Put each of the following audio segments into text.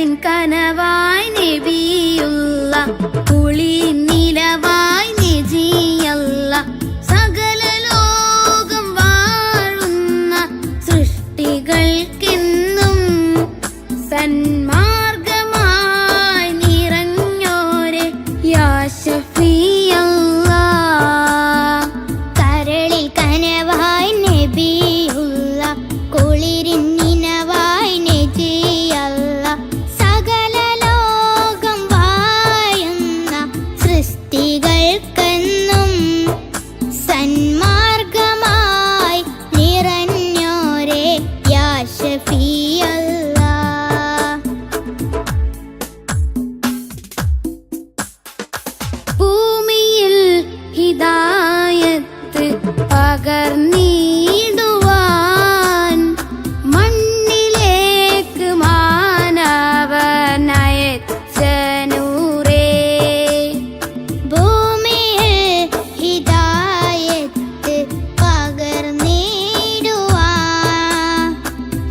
കനവായി നബിയുള്ള കുളിർ നിലവായി നജിയല്ല സകല ലോകം വാഴുന്ന സൃഷ്ടികൾക്കെന്നും സന്മാർഗമായി നിറഞ്ഞോരെ യാ ശഫീഅല്ലാഹ്. കരളിൽ കനവായി നബിയുള്ള കുളിരിൻ നിനവായി നജിയല്ല സകല ലോകം വാഴുന്ന സൃഷ്ടികൾക്കെന്നും സന്മാർഗമായി നിറഞ്ഞോരെ യാ ശഫീഅല്ലാഹ്. ഭൂമിയിൽ ഹിദായത്ത് പകർന്നിടുവാൻ മണ്ണിലേക്ക് മാനവനയച്ച നൂറേ. ഭൂമിയിൽ ഹിദായത്ത് പകർന്നിടുവാൻ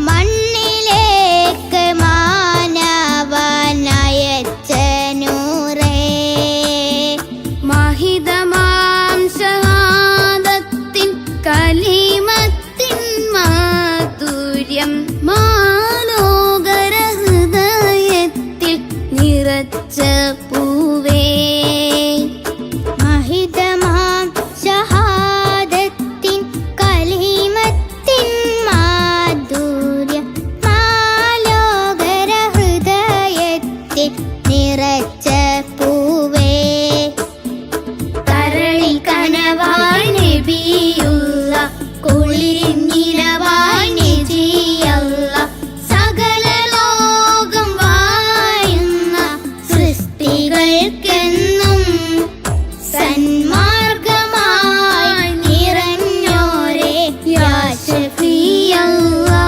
മണ്ണിലേക്ക് മാനവനയച്ച നൂറേ. മഹിതമാം ഷഹാദത്തിൻ കലിമത്തിൻ മാധുര്യം മാലോകര ഹൃദയത്തിൽ നിറച്ച പൂവേ. മഹിതമാം ഷഹാദത്തിൻ കലിമത്തിൻ മാധുര്യം മാലോകര ഹൃദയത്തിൽ നിറച്ച പൂവേ. കരളിൽ കനവായി നബിയുള്ള കുളിർ നിലവായി നജിയല്ല സകല ലോകം വാഴുന്ന സൃഷ്ടികൾക്കെന്നും സന്മാർഗമായി നിറഞ്ഞോരെ യാ ശഫീഅല്ലാഹ്.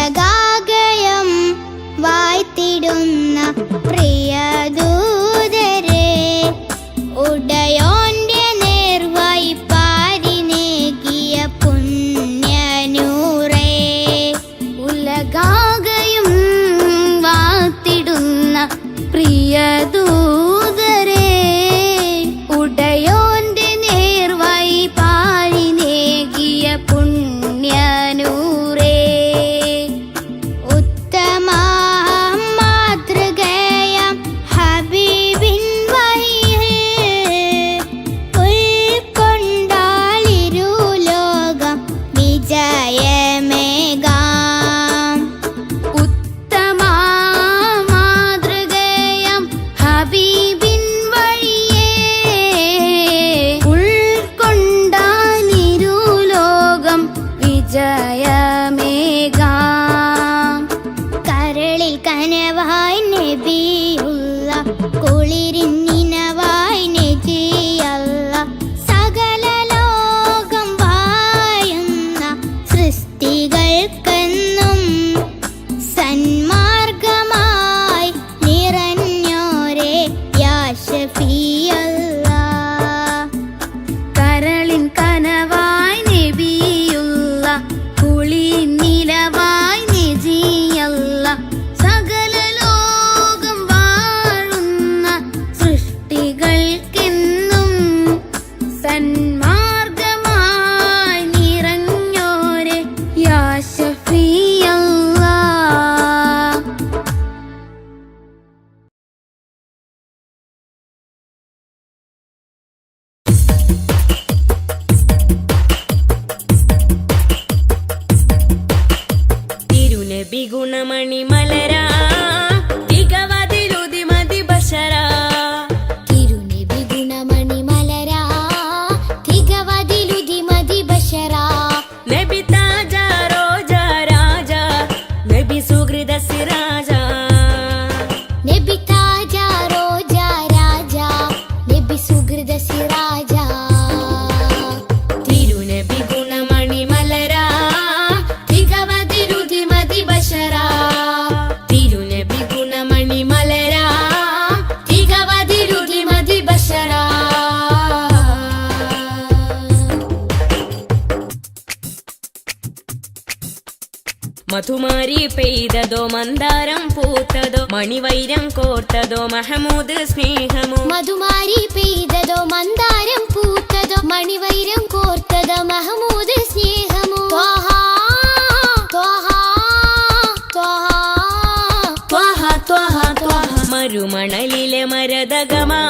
ഉലകാകയം വായ്ത്തിടുന്ന പ്രിയദൂതരെ ഉടയോന്റെ നേർവായി പാരിനേകിയ പുണ്യനൂറേ. ഉലകാകയും വാത്തിടുന്ന പ്രിയദൂതരെ ഉടയോന്റെ നേർവായി പാരിനേകിയ പുണ്യനൂറേ. ഉത്തമ മാതൃകയാം ഹബീബിൻ വഴിയിൽ ഉൾക്കൊണ്ടാളിരുലോകം വിജയമേകാം. ഉത്തമ മാതൃകയാം ഹബീബിൻ വഴിയേ ഉൾക്കൊണ്ടാലിരുലോകം വിജയമേകാം. കരളിൽ കനവായി നബിയുള്ള കുളിരിൻ നിനവായി നജിയല്ല സകല ലോകം വാഴുന്ന സൃഷ്ടികൾക്കെന്നും സന്മാർഗമായി നിറഞ്ഞോരെ യാ ശഫീഅല്ലാഹ്. കരളിൻ കനവായി നബിയുള്ള കുളിർ നിലവായി നജിയല്ല സകല ലോകം വാഴുന്ന സൃഷ്ടി മധുമാരി പെയ്തതോ മന്ദാരം പൂത്തതോ മണിവൈരം കോർത്തതോ മഹമൂദ് സ്നേഹമോ. മധുമാരി പെയ്തതോ മന്ദാരം പൂത്തതോ മണിവൈരം കോർത്തതോ മഹമൂദ് സ്നേഹമോ. ത്വാഹ ത്വാഹ ത്വാഹ ത്വാഹ ത്വാഹ ത്വാഹ. മരുമണലിലെ മരതകമാ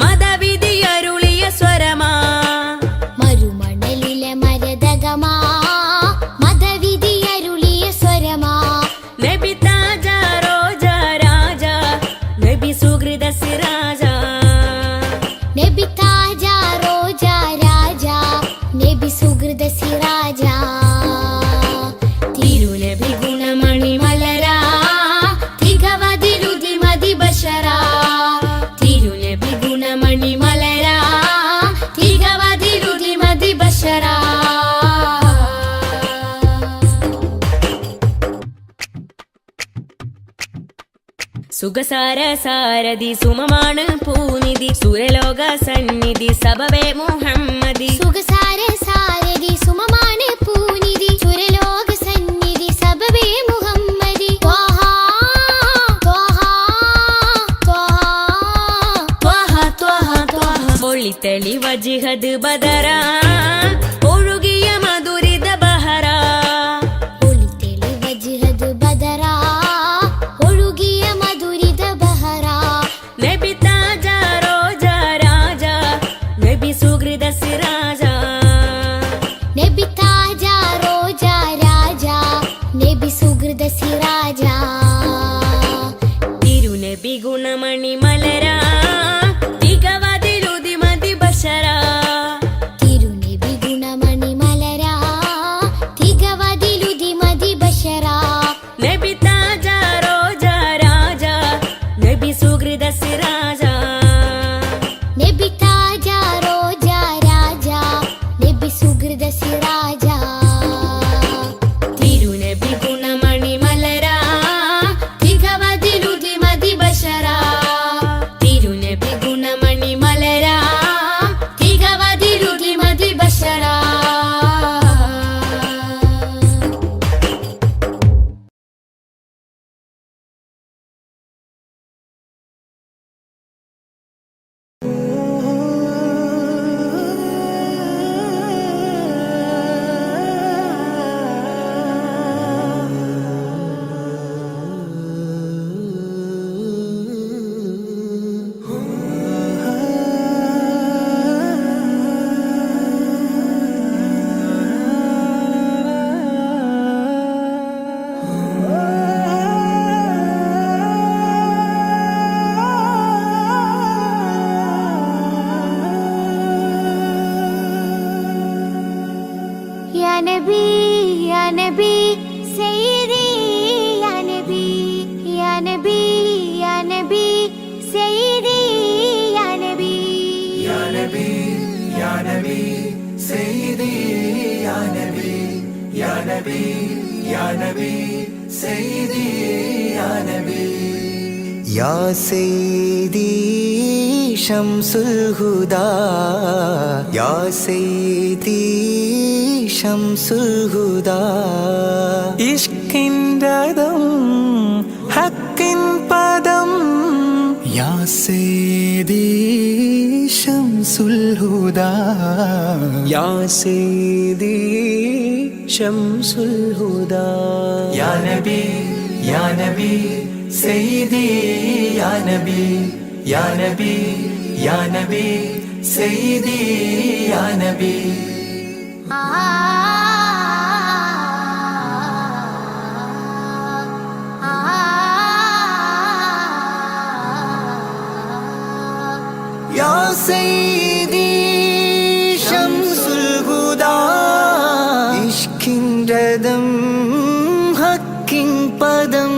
മതവിധിയരുളിയ സ്വരമാ. മരുമണലിലെ മരതകമാ മതവിധിയരുളിയ സ്വരമാ. നബി താജ റോജ രാജ നബി സുഹൃദ സിരാജ. നബി താജ റോജ രാജ നബി സുഹൃദ സിരാജ. തിരുനബി ഗുണമണി മലരാ തികവതിലുതി മതി ബശരാ. തിരുനബി ഗുണമണി മലരാ തികവതിലുതി മതി ബശരാ. സുഖസാര സാരഥി സുമമാണ് പൂനിധി സുരലോക സന്നിധി സബവേ മുഹമ്മദി. സുഖസാര സാരഥി സുമമാണ് പൂനിധി സുരലോക സന്നിധി സബബേ മുഹമ്മദി. ത്വാഹ ത്വാഹ ത്വാഹ ത്വാഹ ത്വാഹ ത്വാഹ. ഒളിത്തളി വജിഹദ് ബദറാ ഒഴുകിയ മധുരിത ബഹറാ. ഒളിതെളി വജ്ഹദ് ബദറാ ഒഴുകിയ മധുരിത ബഹറാ. നബി താജ റോജ രാജ നബി സുഹൃദ സിരാജ. നബി താജ റോജ രാജ നബി സുഹൃദ സിരാജ. തിരുനബി ഗുണമണി മലരാ തികവതിലുതി മതി ബശരാ. തിരുനബി ഗുണമണി മലരാ തികവതിലുതി മതി ബശറാ. നബി താജ റോജ രാജ നബി സുഹൃദ സിരാജ. നബി താജ റോജ രാജ നബി സുഹൃദ സിരാജ. തിരുനബി ഗുണമണി മലരാ തികവതിലുതി മതി ബശരാ. തിരുനബി ഗുണമണി മലരാ തികവതിലുതി മതി ബശരാ. या नबी सैयदी या नबी या नबी या नबी सैयदी या नबी. या नबी या नबी सैयदी या नबी या नबी या नबी सैयदी या नबी. या सैयदी शम्सुल हुदा या सैयदी शम्सुल हुदा. इश्किन रदम हक्किन पदम या सैयदी शम्सुल हुदा या सैयदी शम्सुल हुदा. या नबी सैयदी या नबी या नबी या नबी सैयदी या नबी. या सैयदी शम्सुल हुदा इश्किन रदम हक्किन पदम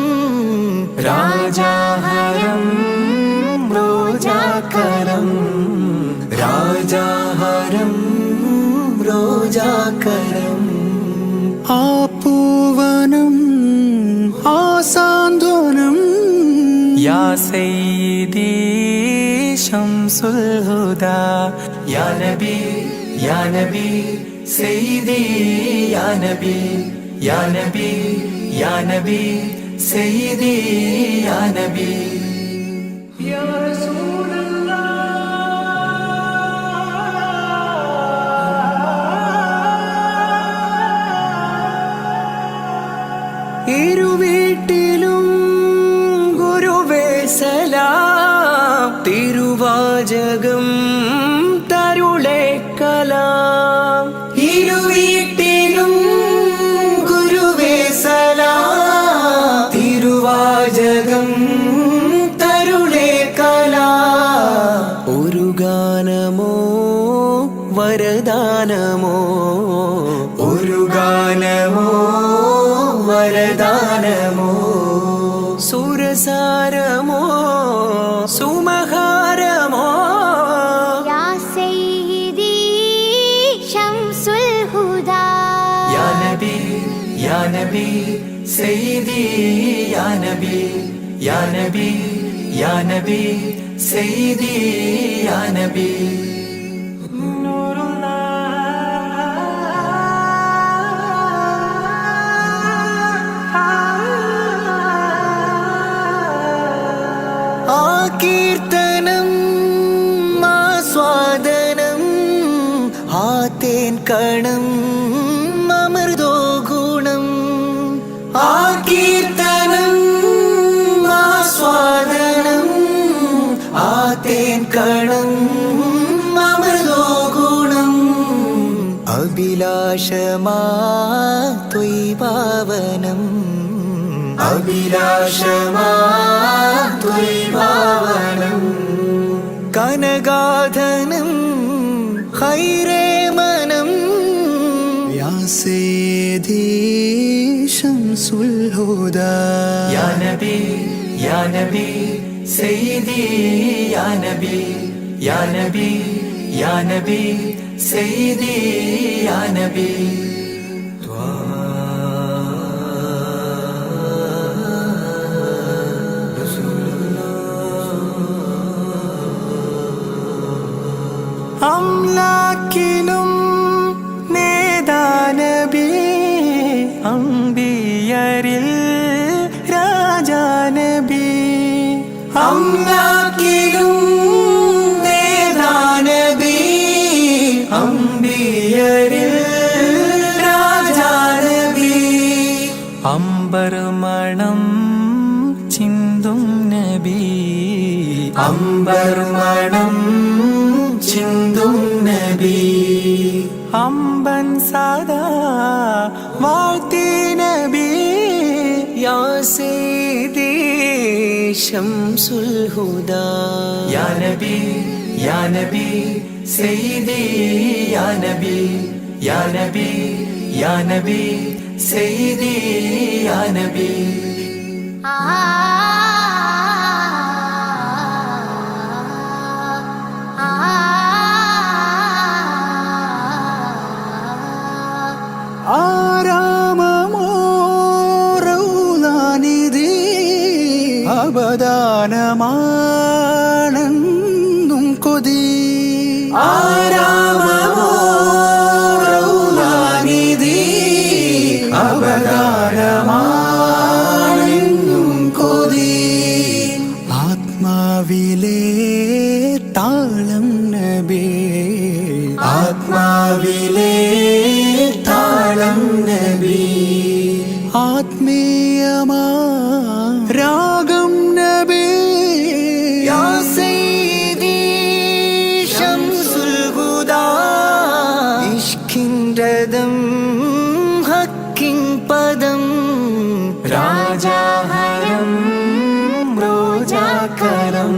राजा हरम रोजा करम राजा हरम रोजा करम. आपूवनम आसांध्वनम या सैयदी शम्सुल हुदा. या नबी सैयदी या नबी या नबी या नबी सय्यदी या नबी या रसूल ഇരുവീട്ടിലും ഗുരുവേ സലാം തിരുവാചകം തരുളേ കലാം ഇരുവീട്ടിലും ഗുരുവേ സലാം തിരുവാചകം തരുളേ കലാം ഒരു ഗാനമോ വരദാനമോ ഒരു ഗാനമോ വരദാനമോ സുരസാരമോ സുമഹാരമോ യാ സയ്യിദി ശംസുൽ ഹുദാ യാ നബി യാ നബി സയ്യിദി യാ നബി യാ നബി യാ നബി സയ്യിദി യാ നബി കീർത്തനം ആസ്വാദനം ആതേൻ കണം അമൃതോ ഗുണം ആ കീർത്തനം ആസ്വാദനം ആതേൻ കണം അമൃതോ ഗുണം അഭിലാഷമാ ത്വൈഭാവനം അഭിലാഷമാ ത്വൈഭാവനം കനകാധനം ഖൈരേ മനം യാ സയ്യിദി ശംസുൽ ഹുദാ യാ നബി യാ നബി സയ്യിദി യാ നബി യാ നബി യാ നബി സയ്യിദി യാ നബി അംലാക്കിലും നേദാനബി അംബിയരിൽ രാജാനബി അംലാക്കിലും നേദാനബി അംബിയരിൽ രാജാനബി അംബർമണം ചിന്തും നബി അംബർമണം ചിന്തും നബി അമ്പൻ സദാ വാഴ്ത്തി നബി യാ സയ്യിദി ശംസുൽ ഹുദാ യാ നബി യാ നബി സയ്യിദി യാ നബി യാ നബി യാ നബി സയ്യിദി യാ നബി ആരാമമോ റൗലാനിധി അബദാനമാണെന്നും കൊതി ആരാമമോ റൗലാനിധി അബദാനമാണെന്നും കൊതി ആത്മാവിലെ താളം നബി ആത്മാവിലെ താളം നബി ആത്മീയമാ രാഗം നബി യാ സയ്യിദി ശംസുൽ ഹുദാ ഇഷ്കിൻ രഥം ഹക്കിൻ പദം രാജാഹരം റോജാകരം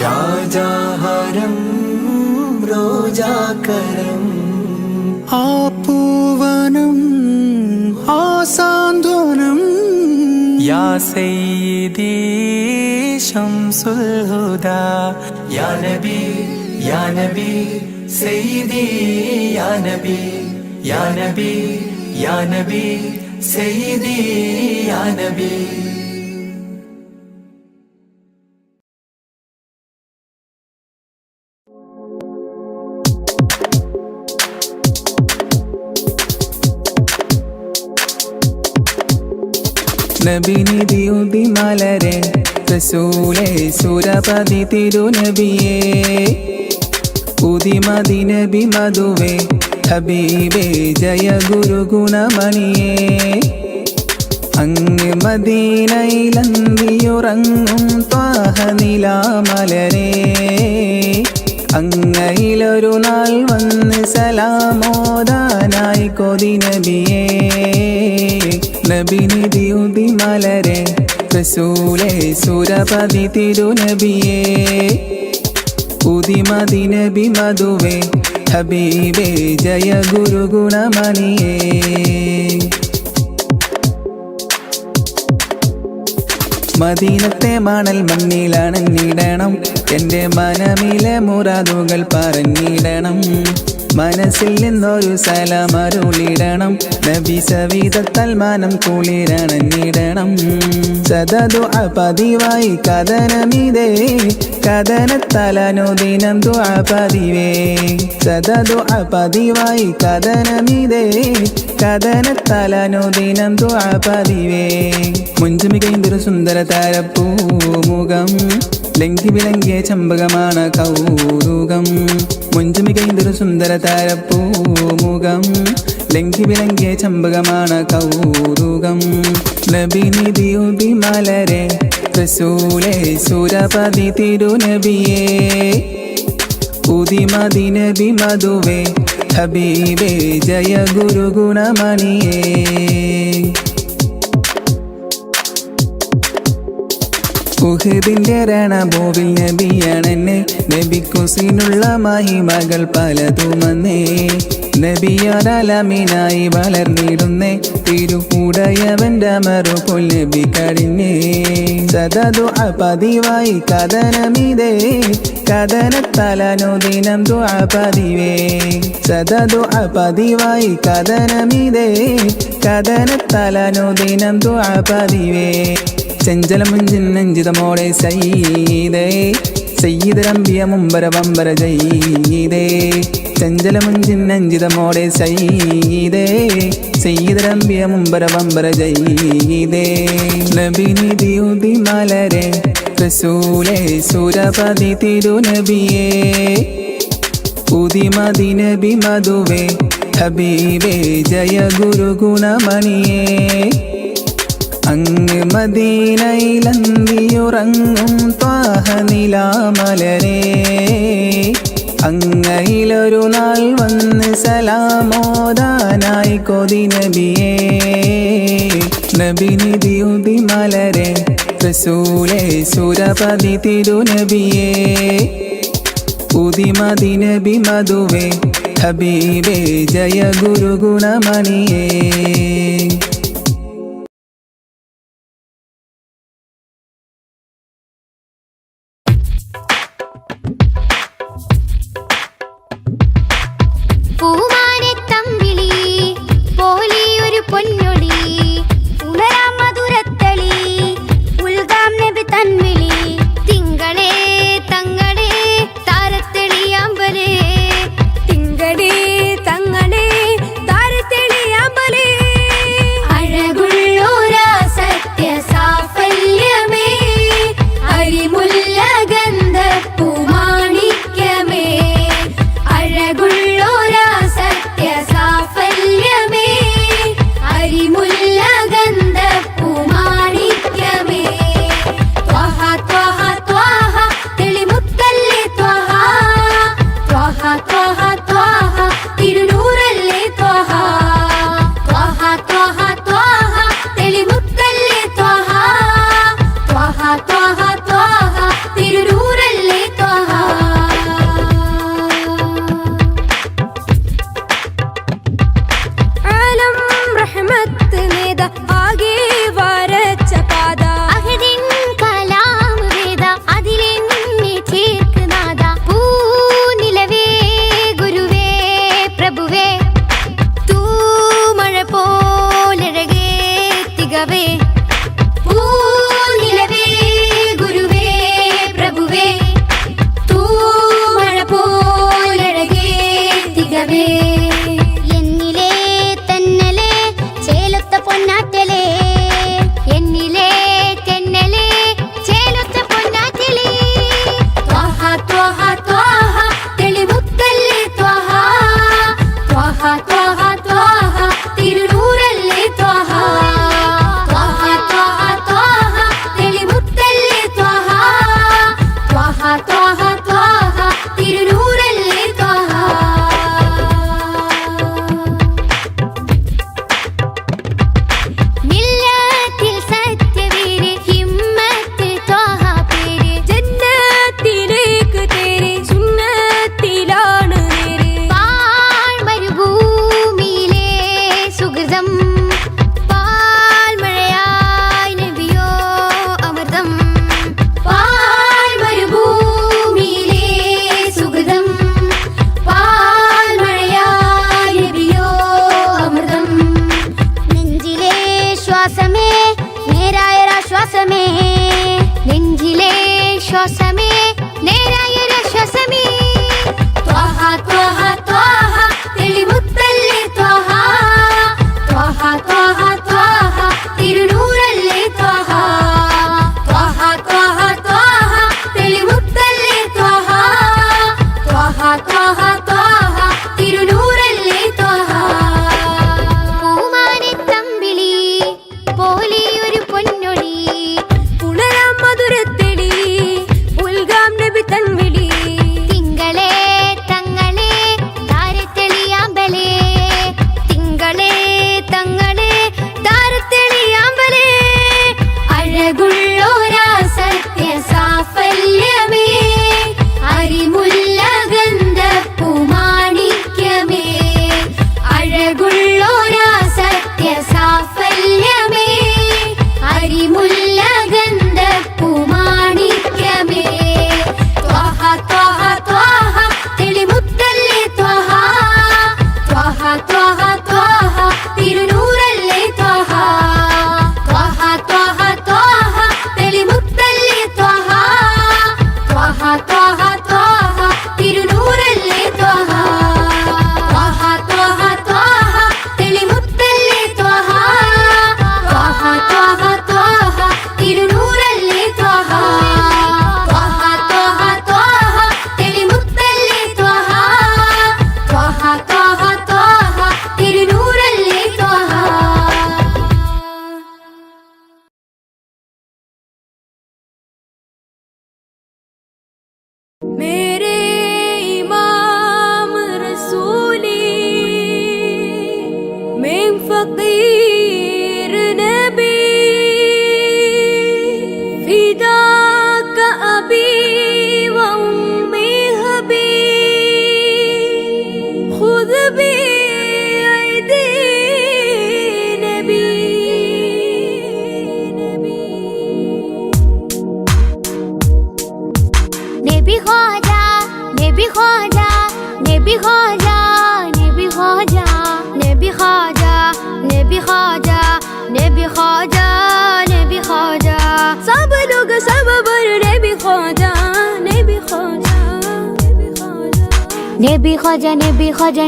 രാജാഹരം റോജാകരം ആ പൂവനം ആ സാന്ത്വനം യാ സയ്യിദി ശംസുൽ ഹുദാ യാ നബി യാ നബി സയ്യിദി യാ നബി യാ നബി യാ നബി സയ്യിദി യാ നബി നബിനിധി ഉദിമലരെ റസൂലേ സുരപതി തിരുനബിയേ ഉദിമതി നബി മധുവേ ഹബീബേ ജയ ഗുരു ഗുണമണിയേ അങ്ങ് മദീനയിലന്തിയുറങ്ങും ത്വാഹ നിലാമലരേ അങ്ങയിലൊരു നാൾ വന്ന് സലാമോദാനായി കൊതി നബിയേ നബിനിധി ഉദിമലരെ റസൂലേ സുരപതി തിരുനബിയേ ഉദിമതി നബി മധുവേ ഹബീബേ ജയ ഗുരു ഗുണമണിയേ മദീനത്തെ മണൽ മണ്ണിലണഞ്ഞിടണം എൻ്റെ മനമിലെ മുറാദുകൾ പറഞ്ഞിടണം മനസ്സിൽ നിന്നൊരു സലാമരുളിടണം നബി സവിധത്താൽ മാനം കുളിരണഞ്ഞിടണം സദദുഅ പതിവായി കഥനമിതേ കഥനത്തലനുദിനം ദുആ പതിവേ സദദുഅ പതിവായി കഥനമിതേ കഥനത്തലനുദിനം ദുആ പതിവേ മുഞ്ചുമികൈന്തൊരു സുന്ദര താരപ്പൂമുഖം ലങ്കി വിളങ്ങിയ ചമ്പകമാണ് കൗതുകം മുഞ്ചുമികൈന്തൊരു സുന്ദര താരപ്പൂമുഖം ലങ്കി വിളങ്ങിയ ചമ്പകമാണ് കൗതുകം നബിനിധി ഉദിമലരെ റസൂലേ സുരപതി തിരുനബിയേ ഉദിമതി നബി മധുവേ ഹബീബേ ജയ ഗുരു ഗുണമണിയേ ഉഹദിന്റെ രണഭൂവിൽ നബിയാണെന്നെ നബിക്കുസിനുള്ള മഹിമകൾ പലതുമന്നേ നബിയാലമീനായി വളർന്നിടുന്നേ തിരുകൂടയവന്റെ മറുപൊൽ നബി കഴിഞ്ഞേ സദദുഅ പതിവായി കഥനമിതേ കഥനത്തലനുദിനം ദുആ പതിവേ സദദുഅ പതിവായി കഥനമിതേ കഥനത്തലനുദിനം ദുആ പതിവേ ചെഞ്ചലമുഞ്ചിൻ നെഞ്ചിതമോടെ സയ്യിദേ സയ്യിദരംബിയ മുമ്പര വമ്പര ജയ്യിദേ ചെഞ്ചലമുഞ്ചിൻ നെഞ്ചിതമോടെ സയ്യിദേ സയ്യിദരംബിയ മുമ്പര വമ്പര ജയ്യിദേ നബിനിധി ഉദിമലരെ റസൂലേ സുരപതി തിരുനബിയേ ഉദിമതി നബി മധുവേ ഹബീബേ ജയ ഗുരു ഗുണമണിയേ അങ്ങ് മദീനയിലന്തിയുറങ്ങും ത്വാഹ നിലാമലരേ അങ്ങയിലൊരു നാൾ വന്ന് സലാമോദാനായി കൊതി നബിയേ നബിനിധി ഉദിമലരെ റസൂലേ സുരപതി തിരുനബിയേ ഉദിമതി നബി മധുവേ ഹബീബേ ജയ ഗുരു ഗുണമണിയേ പൂമാനത്തമ്പിളി പോലെയൊരു പൊന്നൊളി ഉണരാം മധുരത്തളി ഉൽഗാം നബി തൻവിളി തിങ്കളേ തങ്ങളേ താരത്തെളിയാമ്പലേ തിങ്കളേ തങ്ങളേ താരത്തെളിയാമ്പലേ അഴകുള്ളോര സത്യ സാഫല്യമേ അരിമുല്ല ഗന്ധ പൂമാണിക്യമേ അഴകുള്ളോര സത്യ സാഫല്യമേ അരിമുല്ല ഗന്ധ പൂമാണിക്യമേ ത്വഹ ത്വഹ ത്വഹ തെളിമുത്തല്ലേ ത്വഹ ത്വഹ ത്വഹ ത്വഹ തിരുനൂറല്ലേ ത്വഹ ത്വഹ ത്വഹ ത്വഹ തെളിമുത്തല്ലേ ത്വഹ ത്വഹ ത്വഹ ത്വഹ തിരുനൂറല്ലേ ത്വഹ ആലം റഹ്മത്ത് നേദ ആകെ വരച്ച പാത അഹദിൻ കലാം വേദ അതിലെ നിന്നെ ചേർക്കുനാദ പൂനിലവേ ഗുരുവേ പ്രഭുവേ തൂമഴ പോലഴകേ തികവേ പൂനിലവേ ശ്വാസമേ നേരായൊരാശ്വാസമേ ത്വഹ ത്വഹ ത്വഹ തെളിമുത്തല്ലേ ത്വഹ ത്വഹ ത്വഹ ത്വഹ തിരുനൂറല്ലേ ത്വഹ ത്വഹ ത്വഹ ത്വഹ തെളിമുത്തല്ലേ ത്വഹ ത്വഹ ത്വഹ ത്വഹ തിരുനൂറല്ലേ ത്വഹ പൂമാനിത്തമ്പിളി പോലെ ഒരു പൊന്നൊളി പുണരാം മധുരത്തെളി ഉൽഗാം നബി തൻവിളി തിങ്കളേ തങ്ങളെ താരത്തെളിയാമ്പലേ തിങ്കളേ തങ്ങളെ താരത്തെളിയാമ്പലേ അഴകുള്ളോരാ സത്യ സാഫല്യമേ അരിമുല്ല ഗന്ധപ്പൂമാണിക്യമേ അഴകുള്ളോരാ സത്യ സാഫല്യമേ അരിമുല്ല ഗന്ധപ്പൂമാണിക്യമേ ത്വഹ ത്വഹ ത്വഹ തെളിമുത്തല്ലേ ത്വഹ ത്വഹ ത്വഹ ത്വഹ തിരുനൂറല്ലേ ത്വഹ ത്വഹ ത്വഹ ത്വഹ തെളിമുത്തല്ലേ ത്വഹ ത്വഹ ത്വഹ ത്വഹ തിരുനൂറല്ലേ ത്വഹ ത്വഹ ത്വഹ ത്വഹ തെളിമുത്തല്ലേ ത്വഹ ത്വഹ ത്വഹ ത്വഹ തിരുനൂറല്ലേ ത്വഹ ത്വഹ ത്വഹ ത്വഹ തെളിമുത്തല്ലേ ത്വഹ ത്വഹ ത്വഹ ത്വഹ തിരുനൂറല്ലേ ത്വഹ मेरे इमाम रसूली मैं फकीर नबी फिदा का अबी व उम्मी हबी खुद भी ऐदी नबी नबी ख्वाजा नबी ख्वाजा नबी ख्वाजा नबी ख्वाजा नबी ख्वाजा नबी ख्वाजा नबी ख्वाजा नबी ख्वाजा सब लोग सब बर नबी ख्वाजा नबी ख्वाजा नबी ख्वाजा नबी ख्वाजा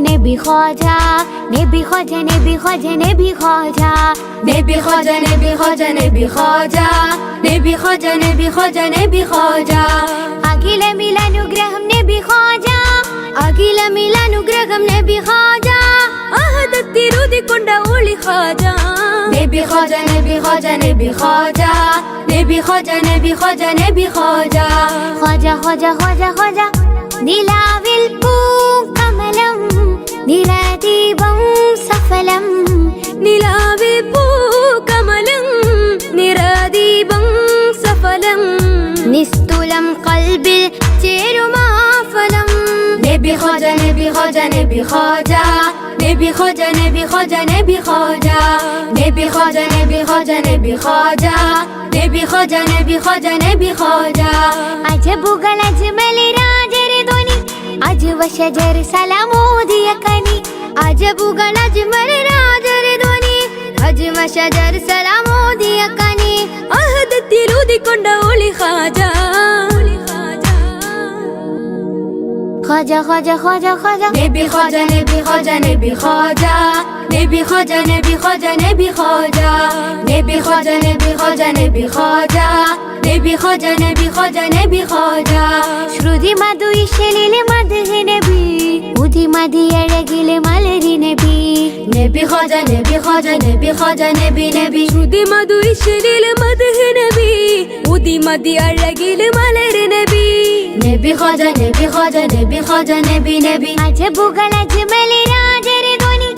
नबी ख्वाजा नबी ख्वाजा नबी ख्वाजा नबी ख्वाजा नबी ख्वाजा नबी ख्वाजा नबी ख्वाजा नबी ख्वाजा नबी ख्वाजा नबी ख्वाजा അഖില മിലാനുഗ്രഹം നബി ഖാജ അഖില മിലാനുഗ്രഹം നബി ഖാജ അഹദത്തിരുതിക്കൊണ്ട ഒളി ഖാജ നബി ഖാജ നബി ഖാജ നബി ഖാജ നബി ഖാജ നബി ഖാജ നബി ഖാജ ഖാജ ഖാജ ഖാജ ഖാജ നിലാവിൽ പൂക്കമലം നിറദീപം സഫലം നിലാവിൽ പൂക്കമലം നിറദീപം സഫലം നിസ്തുലം കൽബിൽ ചേരുമാഫലം നബി ഖാജ നബി ഖാജ നബി ഖാജ നബി ഖാജ നബി ഖാജ നബി ഖാജ നബി ഖാജ നബി ഖാജ നബി ഖാജ നബി ഖാജ നബി ഖാജ നബി ഖാജ അജബുകൾ അജ്മൽ രാജര ധ്വനി അജ്വ ശജർ സലാമോദിയ കനി അജബുകൾ അജ്മൽ രാജര ധ്വനി അജ്വ ശജർ സലാമോദിയ കനി അഹദത്തിലുദിക്കൊണ്ട ഒളി ഖാജ ഖാജ ഖാജ ഖാജ ഖാജ നബി ഖാജ നബി ഖാജ നബി ഖാജ നബി ഖാജ നബി ഖാജ നബി ഖാജ നബി ഖാജ നബി ഖാജ നബി ഖാജ നബി ഖാജ നബി ഖാജ നബി ഖാജ ശ്രുതി മധു ഇശലിലെ മദ്ഹ് നബി ഉദി മദി അഴകിലെ മലരി നബി നബി ഖാജ നബി ഖാജ നബി ഖാജ നബി നബി ശ്രുതി മധു ഇശലിലെ മദ്ഹ് നബി ഉദി മദി അഴകിലെ മലരി നബി നബി ഖാജ നബി ഖാജ നബി ഖാജ നബി നബി അജബുകൾ അജ്മൽ രാജര ധ്വനി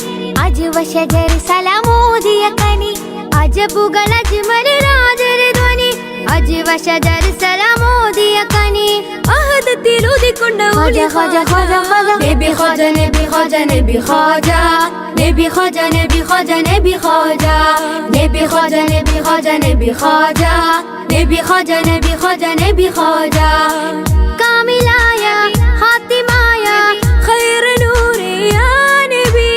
അജ്വ ശജർ സലാമോദിയ കനി അജബുകൾ അജ്മൽ രാജര ധ്വനി അജ്വ ശജർ സലാമോദിയ കനി അഹദത്തിലുദിക്കൊണ്ട ഒളി ഖാജ ഖാജ ഖാജ നബി ഖാജ നബി ഖാജ നബി ഖാജ നബി ഖാജ നബി ഖാജ നബി ഖാജ നബി ഖാജ നബി ഖാജ നബി ഖാജ നബി ഖാജ നബി ഖാജ നബി ഖാജ കാമിലായ ഹാത്തിമായ ഖൈർ നൂറേ യാ നബി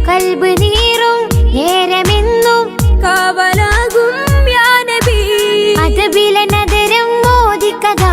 കൽബ് നീറും നേരമെന്നും കാവലാകും യാ നബി അദബിലെ നദരം മോദിക്കഥാ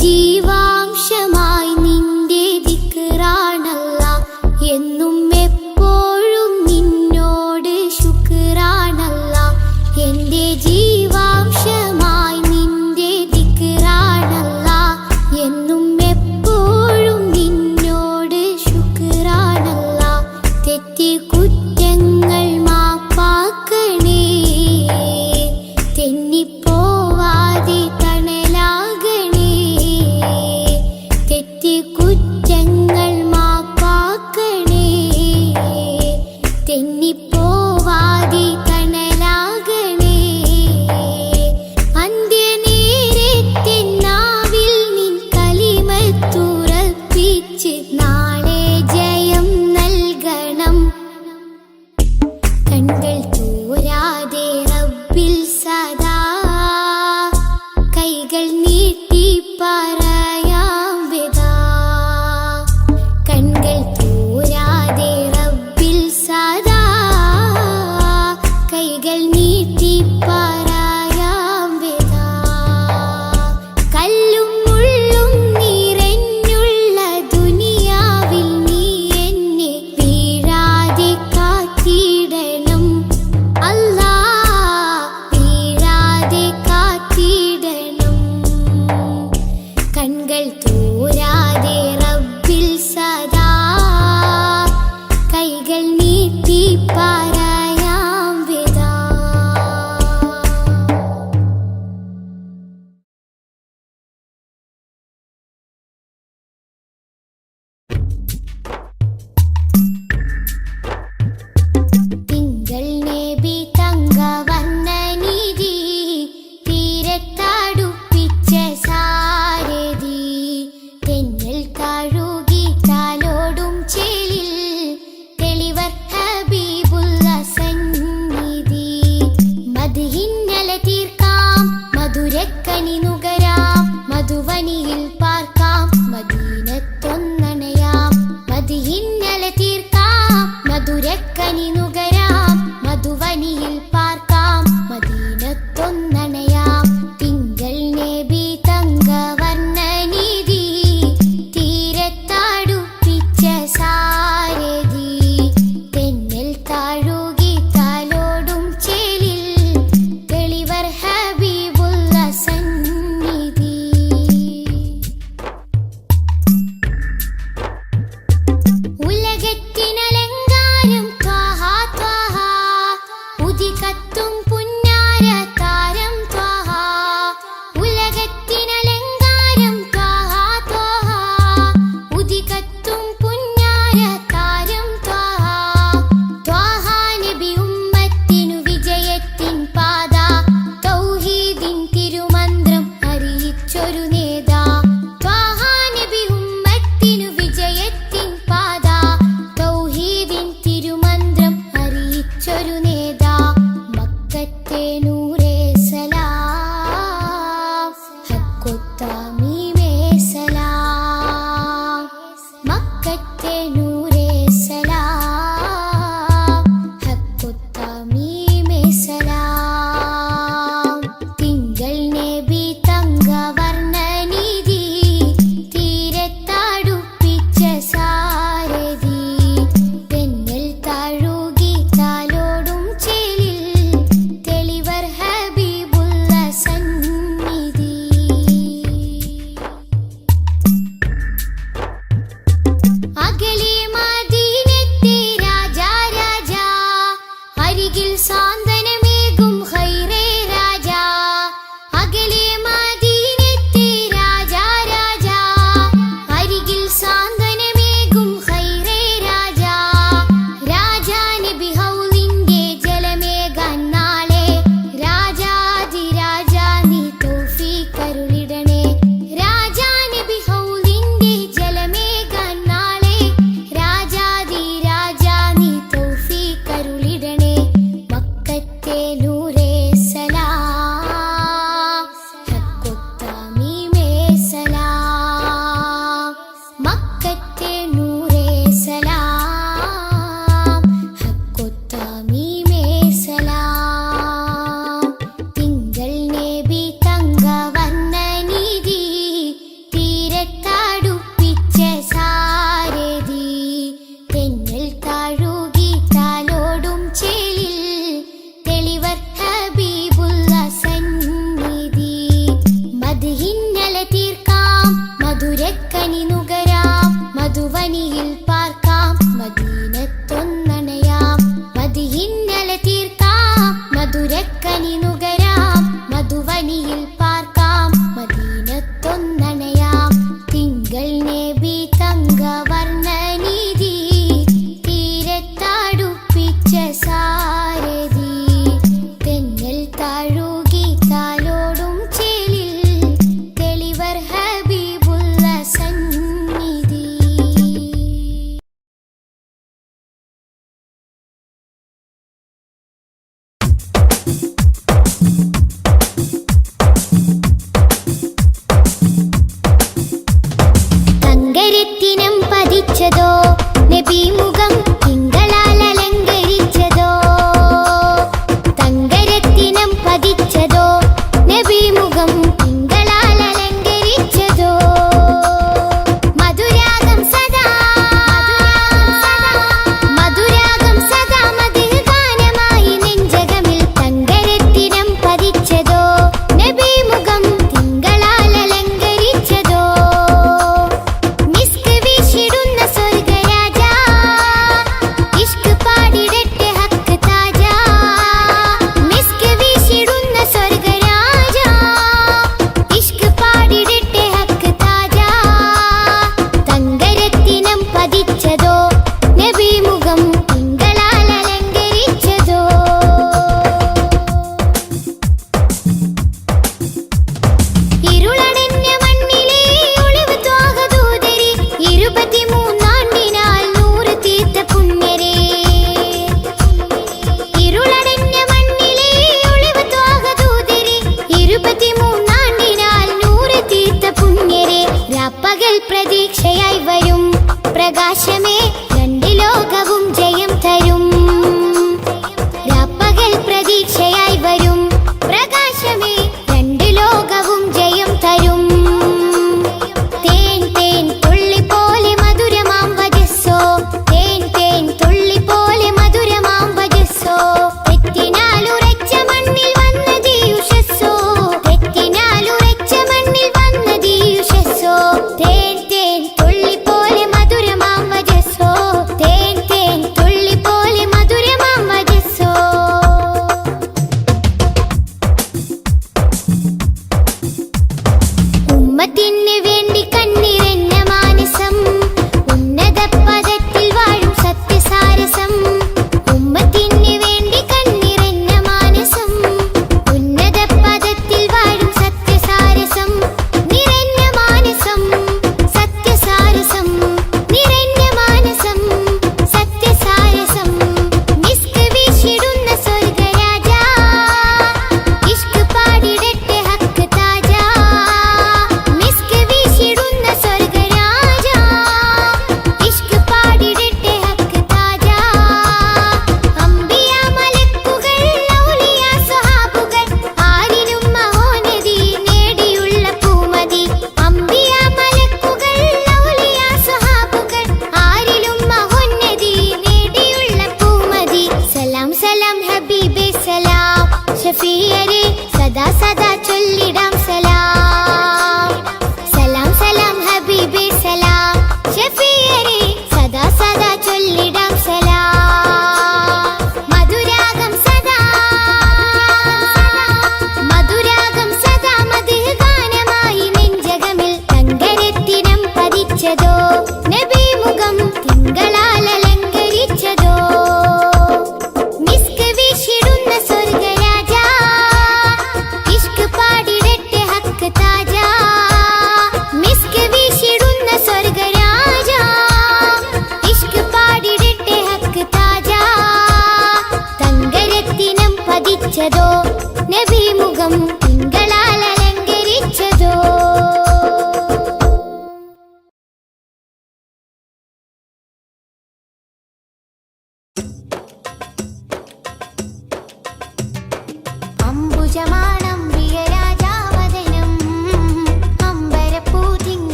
ജീവാംശമായി നിന്റെ ദിക്റാണല്ല എന്നും എപ്പോഴും നിന്നോട് ശുക്റാണല്ല എൻ്റെ ജീവാംശമായി നിന്റെ ദിക്റാണല്ല എന്നും എപ്പോഴും നിന്നോട് ശുക്റാണല്ല തെറ്റി കുറ്റങ്ങൾ മാപ്പാക്കണേ തെന്നിപ്പോവാതെ തണലാകണേ തെറ്റി കുറ്റങ്ങൾ മാപ്പാക്കണേ തെന്നിപ്പോവാതെ തണലാകണേ അന്ത്യനേരത്തെ നാവിൽ നിൻ കലിമത്തുറപ്പിച്ച് നാളെ ജയം നൽകണം കൺകൾ തോരാതെ റബ്ബിൽ സദാ കൈകൾ നീട്ടി പറയാം വിദാ കൺകൾ തോരാതെ റബ്ബിൽ സദാ കൈകൾ നീട്ടി പറയാം വിദാ കല്ലും മുള്ളും നിറഞ്ഞുള്ള ദുനിയാവിൽ നീ എന്നെ വീഴാതെ കാത്തിടണം അല്ലാ വീഴാതെ കാത്തിടണം കൺകൾ തോരാതെ റബ്ബിൽ സദാ കൈകൾ നീട്ടി പറയാം വിദാ തിങ്കൾ നബി തങ്കവർണ്ണനിധി തീരത്തടുപ്പിച്ച സാരഥി തെന്നൽ കഴുകി താലോടും ചേലിൽ തെളിവർ ഹബീബുള്ള സന്നിധി മദ്ഹിന്നല തീർക്കാം മധുരക്കനി നുകരാം മധുവനിയിൽ പാർക്കാം മദീനത്തൊന്നണയാം മദ്ഹിന്നല തീർക്കാം മധുരക്കനി നുകരാം മധുവനിയിൽ പാർക്കാം മദീനത്തൊന്നണയാം തിങ്കൾ നബി തങ്കവർണ്ണനിധി തീരത്തടുപ്പിച്ച സാരഥി തെന്നൽ താഴുകി താലോടും ചേലിൽ തെളിവർ ഹബീബുള്ള സന്നിധി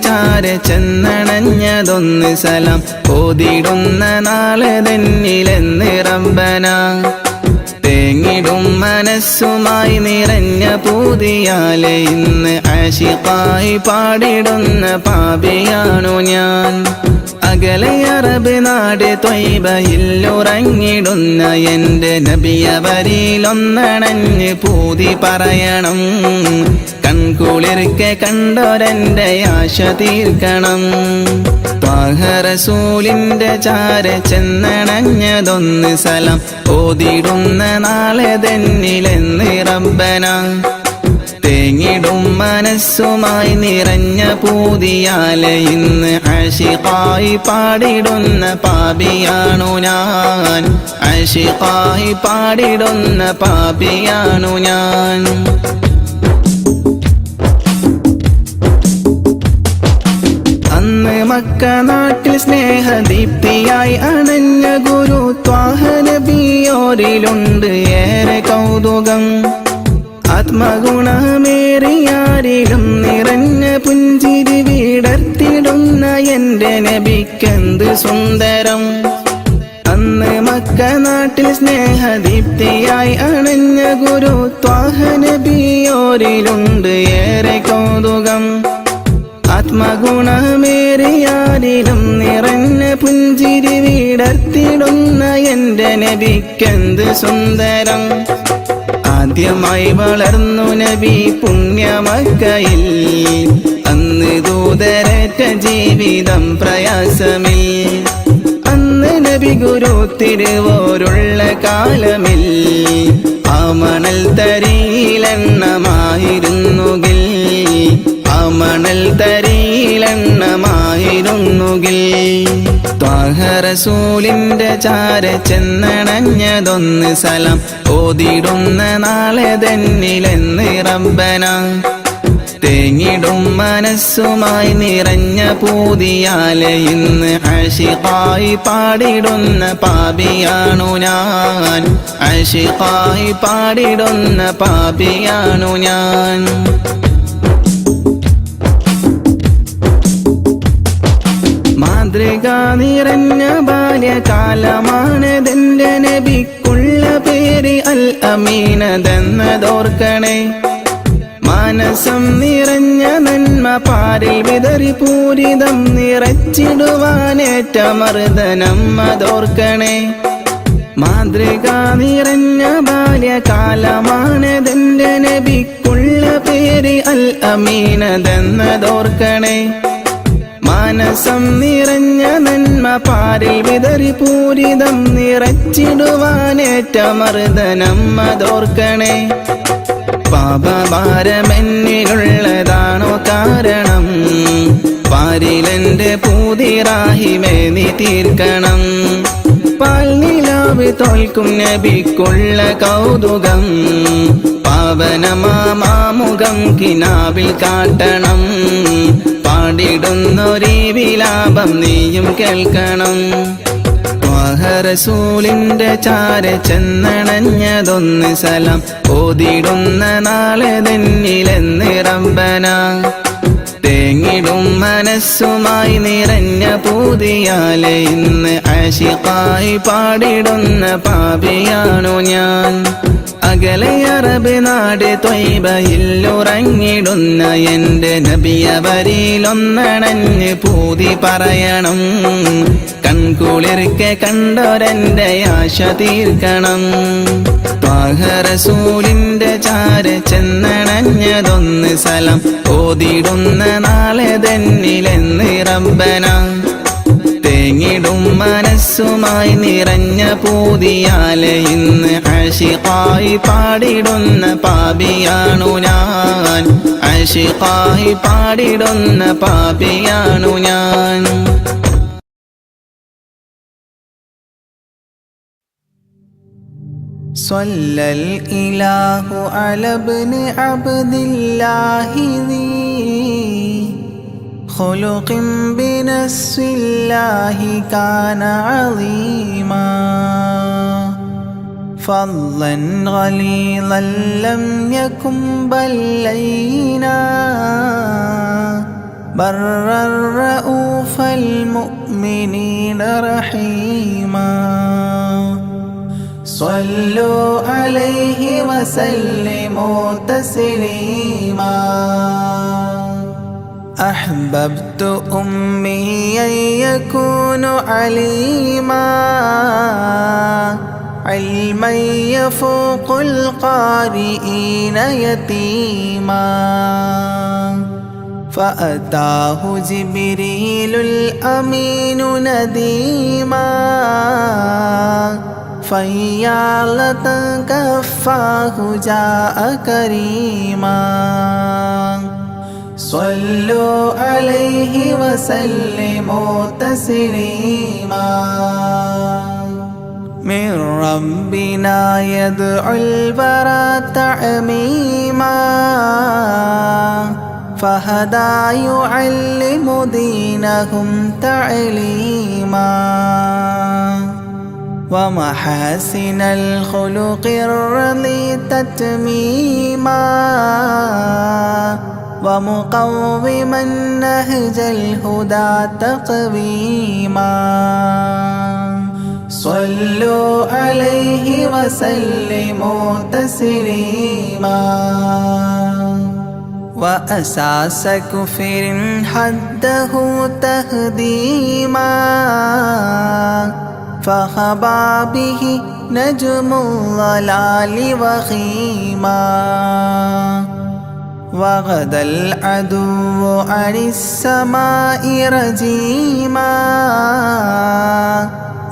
ചാരെ ചെന്നണഞ്ഞതൊന്ന് സലാം ഓതിടുന്ന നാളെ തന്നിലെന്ന് റബ്ബന തേങ്ങിടും മനസ്സുമായി നിറഞ്ഞ പൂതിയാലെ ഇന്ന് ആശിഖായി പാടിടുന്ന പാപിയാണു ഞാൻ അകലെ അറബ് നാട് ത്വയ്ബയിലുറങ്ങിടുന്ന എൻ്റെ നബിയവരിലൊന്നണഞ്ഞ് പൂതി പറയണം കൺകുളിർക്കെ കണ്ടോരെൻ്റെ ആശ തീർക്കണം ത്വാഹ റസൂലിൻ്റെ ചാരെ ചെന്നണഞ്ഞതൊന്ന് സലാം ഓതിടുന്ന നാളെ തന്നിലെന്ന് റബ്ബന തേങ്ങിടും മനസ്സുമായി നിറഞ്ഞ പൂതിയാലെ ഇന്ന് ആശിഖായി പാടിടുന്ന പാപിയാണു ഞാൻ ആശിഖായി പാടിടുന്ന പാപിയാണു ഞാൻ അന്ന് മക്ക നാട്ടിൽ സ്നേഹദീപ്തിയായി അണഞ്ഞ ഗുരു ത്വാഹ നബിയോരിലുണ്ട് ഏറെ കൗതുകം ആത്മഗുണമേറിയാരിലും നിറഞ്ഞ പുഞ്ചിരി വിടർത്തിടുന്ന എൻ്റെ നബിക്കെന്ത് സുന്ദരം അന്ന് മക്ക നാട്ടിൽ സ്നേഹദീപ്തിയായി അണഞ്ഞ ഗുരു ത്വാഹ നബിയോരിലുണ്ട് ഏറെ കൗതുകം ആത്മഗുണമേറിയാരിലും നിറഞ്ഞ പുഞ്ചിരി വിടർത്തിടുന്ന എൻ്റെ നബിക്കെന്ത് സുന്ദരം ആദ്യമായി വളർന്നു നബി പുണ്യമക്കയിൽ അന്ന് ദൂതരറ്റ ജീവിതം പ്രയാസമിൽ അന്ന് നബി ഗുരു തിരുവോരുള്ള കാലമിൽ ആ മണൽ തരിയിലെണ്ണമായിരുന്നുകിൽ ആ മണൽ തരിയിലെണ്ണമായിരുന്നുകിൽ ത്വാഹ റസൂലിൻ്റെ ചാരെ ചെന്നണഞ്ഞതൊന്ന് സലാം ഓതിടുന്ന നാളെ തന്നിലെന്ന് റബ്ബന തേങ്ങിടും മനസ്സുമായി നിറഞ്ഞ പൂതിയാലെ ഇന്ന് ആശിഖായി പാടിടുന്ന പാപിയാണു ഞാൻ ആശിഖായി പാടിടുന്ന പാപിയാണു ഞാൻ മാതൃക നിറഞ്ഞ ബാല്യകാലമാണതെന്റെ നബിക്കുള്ള പേര് അൽ അമീനതെന്നതോർക്കണേ മാനസം നിറഞ്ഞ നന്മ പാരിൽ വിതറി പൂരിതം നിറച്ചിടുവാനേറ്റ മർദ്ദനം അതോർക്കണേ മാതൃക നിറഞ്ഞ ബാല്യകാലമാണതെന്റെ നബിക്കുള്ള പേര് അൽ അമീനതെന്നതോർക്കണേ മാനസം നിറഞ്ഞ നന്മ പാരിൽ വിതറി പൂരിതം നിറച്ചിടുവാനേറ്റ മർദ്ദനം അതോർക്കണേ പാപഭാരമെന്നിലുള്ളതാണോ കാരണം പാരിലെന്റെ പൂതിറാഹിമേ നീ തീർക്കണം പാൽനിലാവ് തോൽക്കും നബിക്കുള്ള കൗതുകം പാവനമാമുഖം കിനാവിൽ കാട്ടണം പാടിടുന്നൊരീ വിലാപം നീയും കേൾക്കണം ത്വാഹ റസൂലിൻ്റെ ചാരെ ചെന്നണഞ്ഞതൊന്ന് സലാം ഓതിടുന്ന നാളെ തന്നിലെന്ന് റബ്ബന തേങ്ങിടും മനസ്സുമായി നിറഞ്ഞ പൂതിയാലെ ഇന്ന് ആശിഖായി പാടിടുന്ന പാപിയാണു ഞാൻ അകലെ അറബ് നാട് ത്വയ്ബയിലുറങ്ങിടുന്ന എൻ്റെ നബിയവരിലൊന്നണഞ്ഞ് പൂതി പറയണം കൺകുളിർക്കെ കണ്ടോരെൻ്റെ ആശ തീർക്കണം ത്വാഹ റസൂലിൻ്റെ ചാരെ ചെന്നണഞ്ഞതൊന്ന് സലാം ഓതിടുന്ന നാളെ തന്നിലെന്ന് റബ്ബന തേങ്ങിടും മനസ്സുമായി നിറഞ്ഞ പൂതിയാലെ ഇന്ന് ആശിഖായി പാടിടുന്ന പാപിയാണു ഞാൻ ആശിഖായി പാടിടുന്ന പാപിയാണു ഞാൻ സ്വല്ലൽ ഇലാഹു അലാ ഇബ്നി Abdillahi خلق بنص الله كان عظيما فضلا غليظا لم يكن بل لينا برا رؤوف المؤمنين رحيما صلوا عليه وسلموا تسليما أحببت أميا يكون عليما علما يفوق القارئين يتيما فأتاه جبريل الأمين نديما فيالة كفاه جاء كريما صلوا عليه وسلموا تسليما من ربنا يدعو البرى تعميما فهدى يعلم دينهم تعليما ومحاسن الخلق الرضي تتميما ومقوما نهج الهدى تقويما صلوا عليه وسلموا تسليما وأساس كفر حده تهديما فخبا به نجم الضلال وخيما وغدا العدو عن السماء رجيما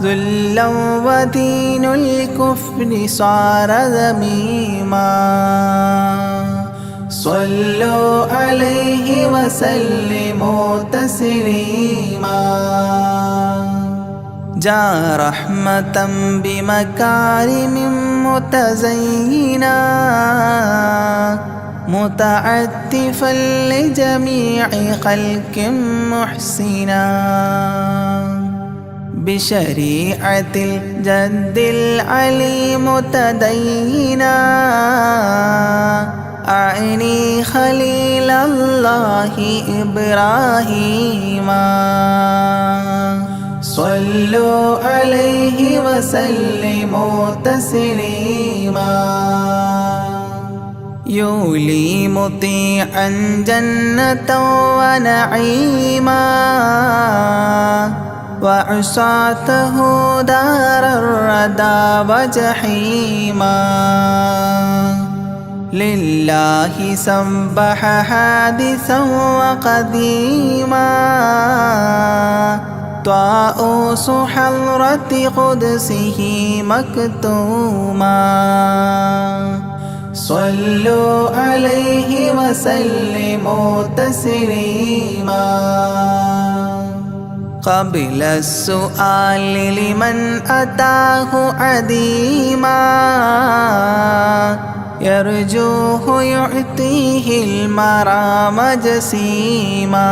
ذلا ودين الكفر صار ذميما صلوا عليه وسلموا تسليما جاء رحمة بمكارم متزينا متعتفا لجميع خلق محسنا بشريعة الجد العلي متدينا أعني خليل الله إبراهيم صلوا عليه وسلموا تسليما يولي مطيعا جنة ونعيما وعصاته دار الردى وجحيما لله سبح حادثا وقديما طاؤوس حضرة قدسه مكتوما صلوا عليه وسلموا تسليما قبل السؤال لمن أتاه عديما يرجوه يعطيه المرام جسيما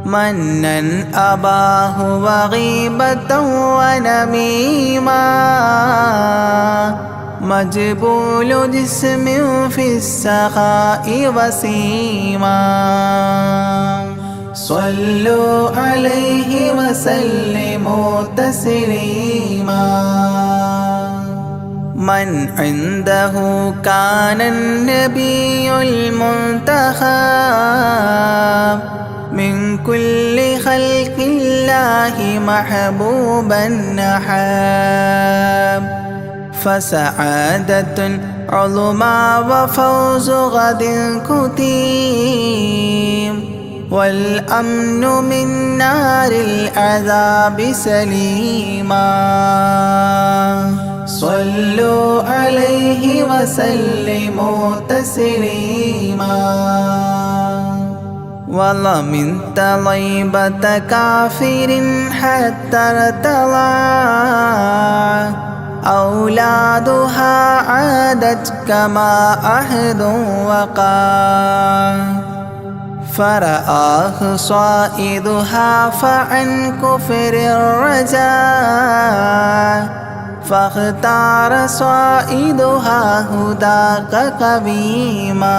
منا أباه وغيبة ونميما مجبول جسم في السخاء وسيما صلوا عليه وسلموا تسليما من عنده كان النبي المنتخب من كل خلق الله محبوبا نحاب فسعادة عظمى وفوز غد كتيم والأمن من نار العذاب سليما صلوا عليه وسلموا تسليما وضمن طيبة كافر حتى ارتضى أولادها عادت كما عهد وقع فرآه صائدها فعن كفر الرجاء فاختار صائدها هداك قويما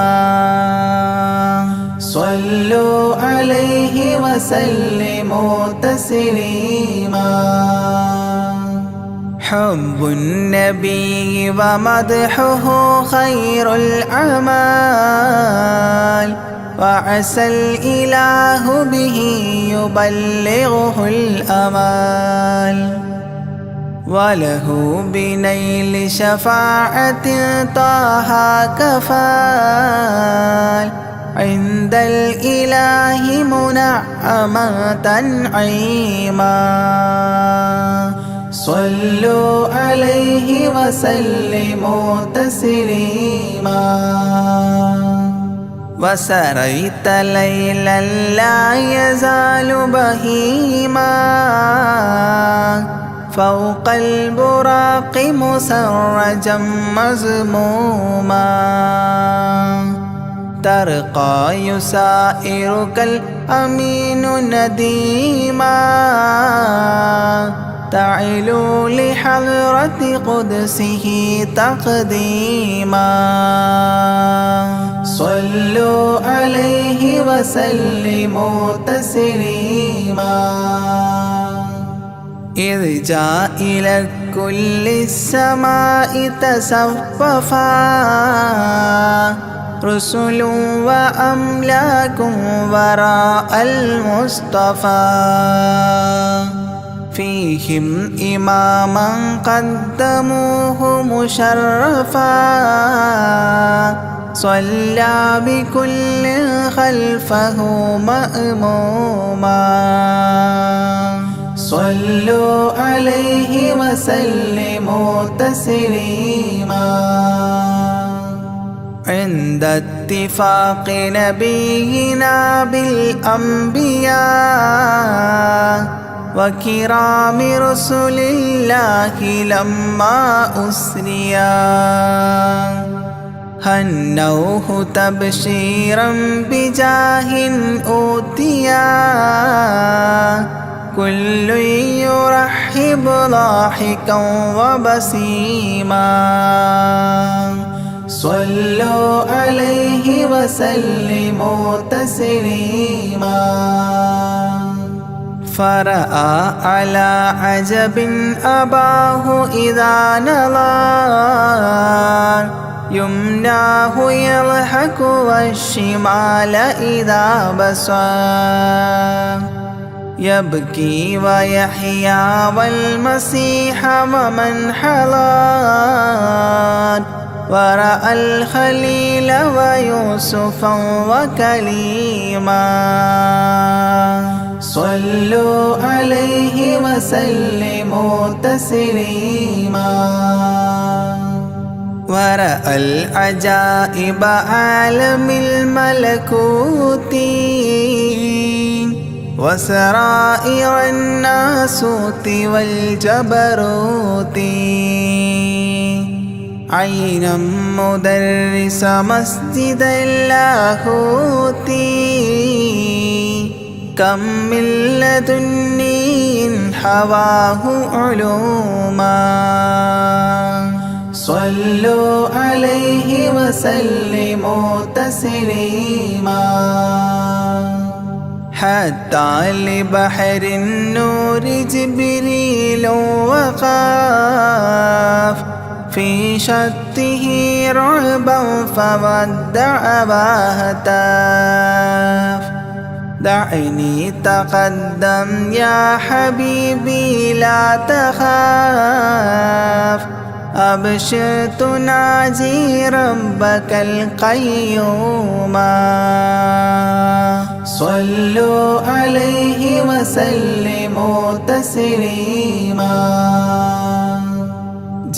صلوا عليه وسلموا تسليما حب النبي ومدحه خير الأعمال وعسى الإله به يبلغه الأمال وله بنيل شفاعة طه كفال عند الإله منعما تنعيما صلوا عليه وسلموا تسليما وسريت ليلا لا يزال بهيما فوق البراق مسرجا مزموما ترقى يسائرك الأمين نديما تعلو لحضرة قدسه تقديما صلوا عليه وسلموا تسليما إذ جاء إلى كل السماء تصففا رسل وأملاك وراء المصطفى فيهم إماما قدموه مشرفا صلى بكل خلفه مأموما صلوا عليه وسلموا تسليما عند اتفاق نبينا بالأنبياء وكرام رسل الله لما أسريا هنوه تبشيرا بجاه أوتيا كل يرحب ضاحكا وبسيما صلوا عليه وسلموا تسليما فرأى على عجب أباه إذا نظر يمناه يضحك والشمال إذا بصر يبكي ويحيى والمسيح ومن حضر ورأى الخليل ويوسفا وكليما صلوا عليه وسلموا تسليما ورأى العجائب عالم الملكوت وسرائر الناسوت والجبروت عينا مدرس مسجد اللاهوت كم من لدني حواه علوما صلوا عليه وسلموا تسليما حتى لبحر النور جبريل وقاف في شته رعبا فودع وهتاف دعني تقدم يا حبيبي لا تخاف أبشر تناجي ربك القيوم صلوا عليه وسلموا تسليما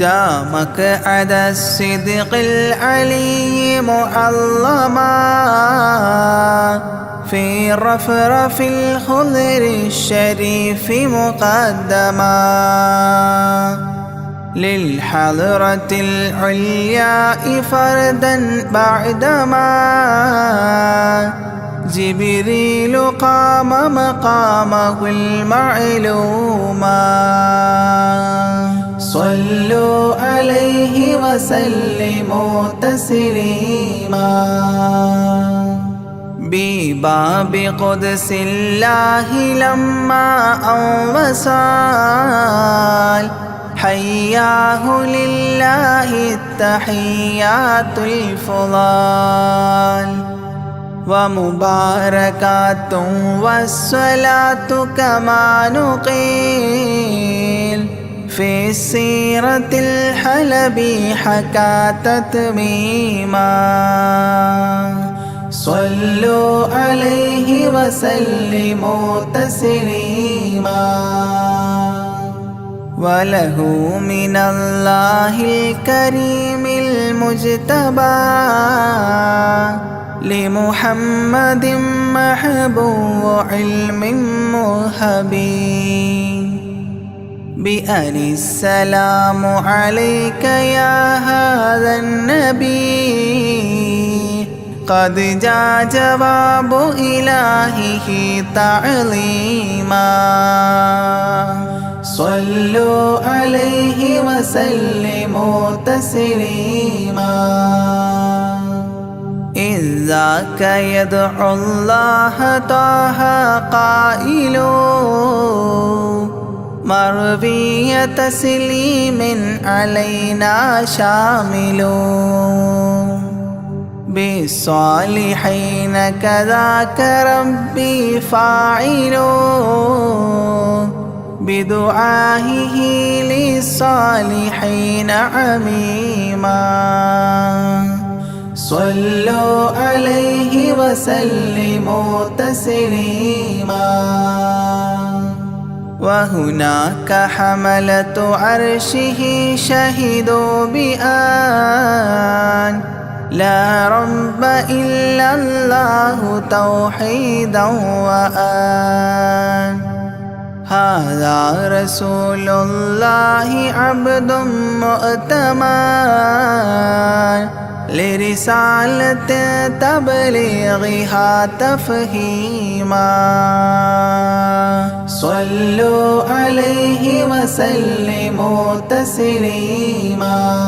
جاء مقعد الصدق العلي معظما في رفرف الخضر الشريف مقدما للحضرة العلياء فردا بعدما جبريل قام مقامه المعلوما صلوا عليه وسلموا تسليما بباب قدس الله لما أنوصال حياه لله التحيات الفضال ومباركات والصلاة كما نقيل في السيرة الحلبي حكى تتميما صلوا عليه وسلموا تسليما وله من الله الكريم المجتبى لمحمد محبوب علم مهبي بأن السلام عليك يا هذا النبي قد جاء جواب إلهه تعظيما صلوا عليه وسلموا تسليما إذ ذاك يدعو الله طه قائل مروي تسليم علينا شامل بالصالحين كذاك ربي فاعل بدعائه للصالحين عميما صلوا عليه وسلموا تسليما وهناك حملة عرشه شهدوا بأن لا رب إلا الله توحيدا وأن هذا رسول الله عبد مؤتمن لرسالة تبليغها تفهيما صلوا عليه وسلموا تسليما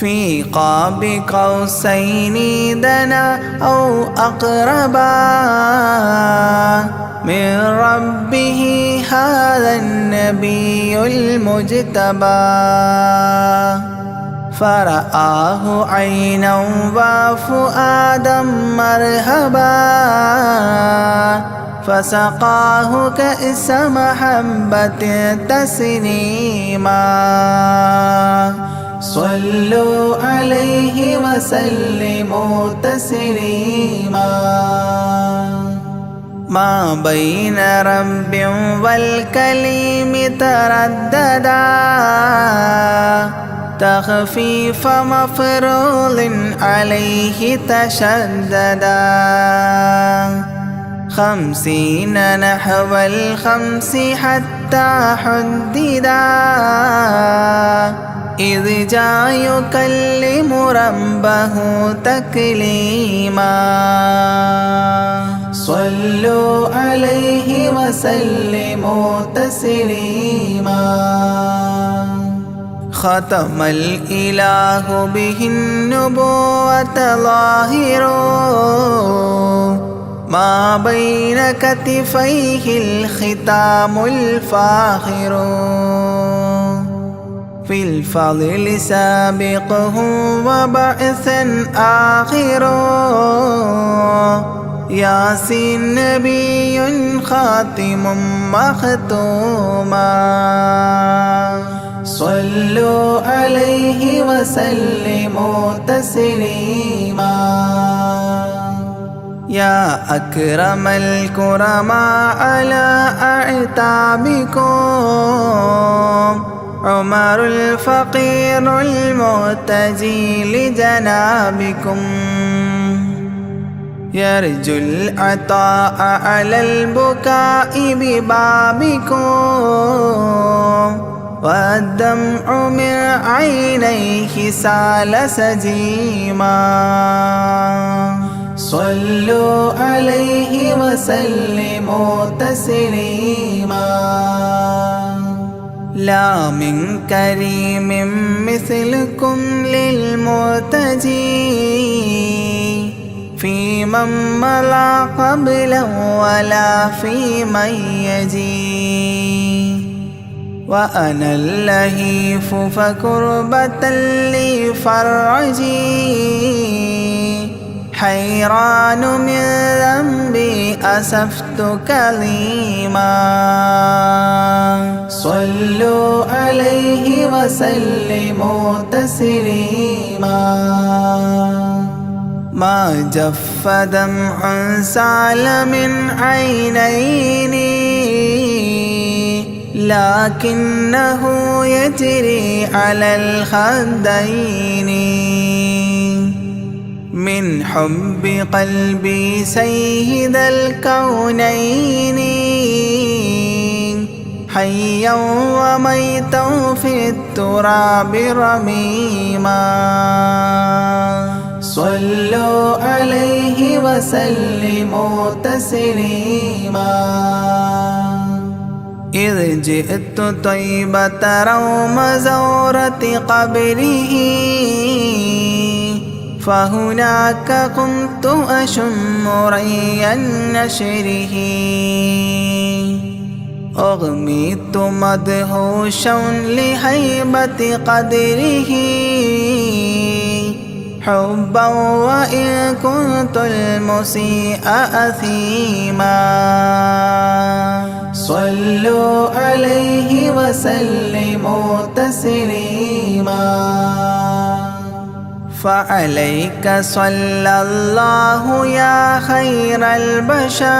في قاب قوسين دنا أو أقربا من ربه هذا النبي المجتبى فرآه عينا وفؤادا مرهبا فسقاه كأس محبة تسنيما صلوا عليه وسلموا تسليما ما بين رب والكليم ترددا تخفيف مفروض عليه تشددا 50 نحو 5 حتى حددا إذ جاء يكلم ربه تكليما صلوا عليه وسلموا تسليما ختم الإله به النبوة ظاهر ما بين كتفيه الختام الفاخر في الفضل سابقه وبعثا آخر ياسين نبي خاتم مختوما صلوا عليه وسلموا تسليما يا أكرم الكرماء على أعتابكم عمر الفقير المعتزي لجنابكم يرجو العطاء على البكاء ببابكم والدمع من عينيه سال سجيما صلوا عليه وسلموا تسليما لا من كريم مثلكم للمرتجي في من مضى قبلا ولا في من يجي وأنا اللهيف فكربة لي فرجي حيران من ذنبي أسفت كظيما صلوا عليه وسلموا تسليما ما جف دمع سال من عينيني لكنه يجري على الخدين من حب قلبي سيد الكونين حيا وميتا في التراب رميما صلوا عليه وسلموا تسليما إذ جئت طيبة روم زورة قبره فهناك قمت أشم ري نشره أغميت مدهوشا لهيبة قدره حبا وإن كنت المسيء أثيما صلوا عليه وسلموا تسليما فعليك صلى الله يا خير البشر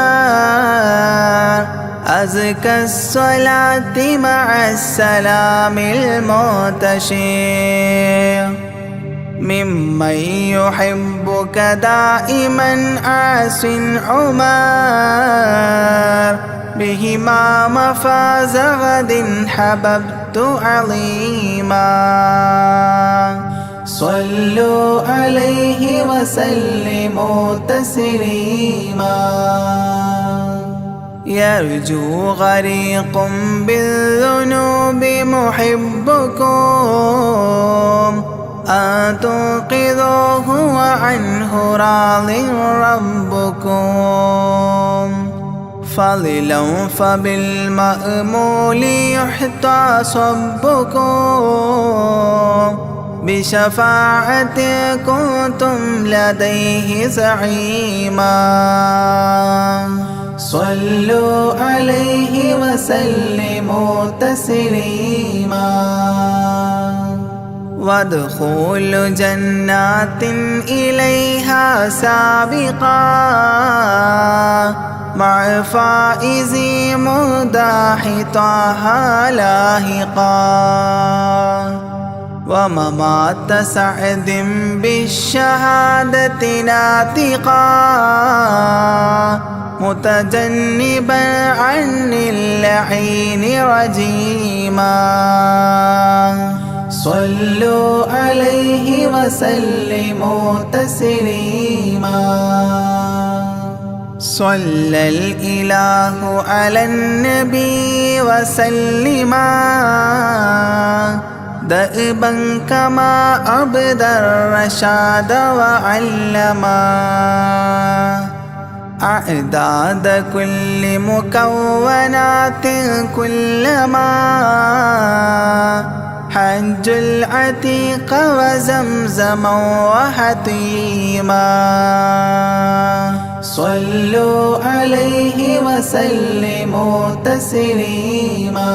أزكى الصلاة مع السلام المنتشر ممن يحبك دائما عاص عمر بهما مفاز غد حببت عظيما صلوا عليه وسلموا تسليما يرجو غريق بالذنوب محبكم أن تنقذوه وعنه راض ربكم فضلا فبالمأمول يحتى صبكم بشفاعة كنتم لديه زعيما صلوا عليه وسلموا تسليما وادخول جنات إليها سابقا مع فائز مداح طه لاهقا وممات سعد بالشهادة ناطقا متجنبا عن اللعين رجيما صلوا عليه وسلموا تسليما صلى الإله على النبي وسلما دأبا كما أبدى الرشاد وعلما أعداد كل مكونات كلما حج العتيق وزمزما وحطيما صلوا عليه وسلموا تسليما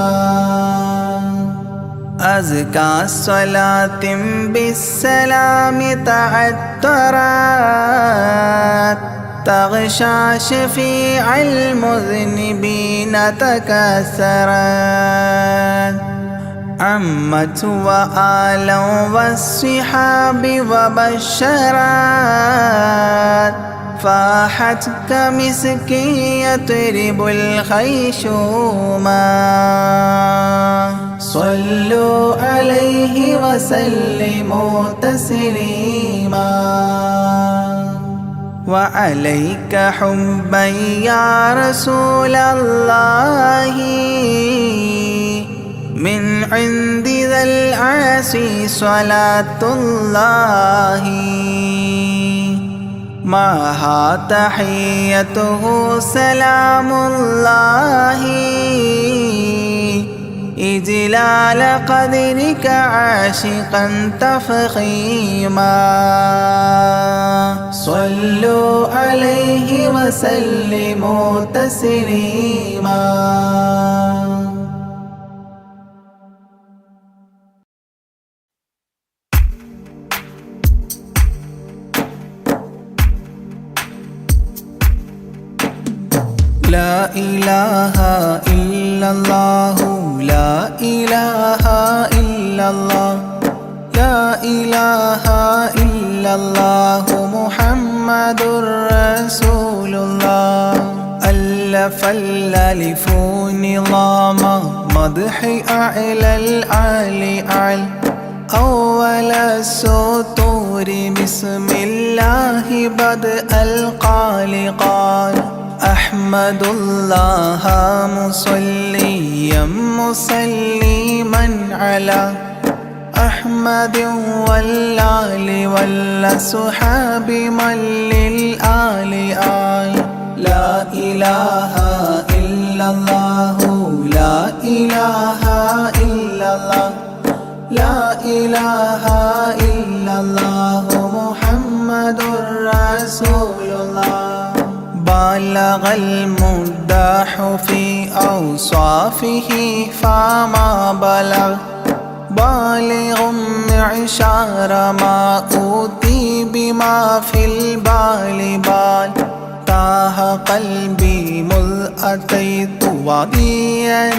أزكى الصلاة بالسلام تعترت تغشى شفيع المذنبين تكاثرت عمت وآلا والصحاب وبشرت فاحت كمسك يطرب الخيشوما صلوا عليه وسلموا تسليما وعليك حبا يا رسول الله من عند ذا العاصي صلاة الله معها تحيته سلام الله إجلال قدرك عاشقا تفخيما صلوا عليه وسلموا تسليما. لا إله إلا الله لا إله إلا الله لا إله إلا الله محمد رسول الله. ألف الألف نظام مدح أعلى الأعلى أعلى أول السطور بسم الله بدء القال قال أحمد الله مصليا مسلما على أحمد والآل والصحاب من للآل آل. لا إله إلا الله لا إله إلا الله لا إله إلا الله محمد رسول الله. بلغ المداح في أوصافه فما بلغ بالغ معشار ما أوتي بما في البال بال. تاه قلبي مذ أتيت واديا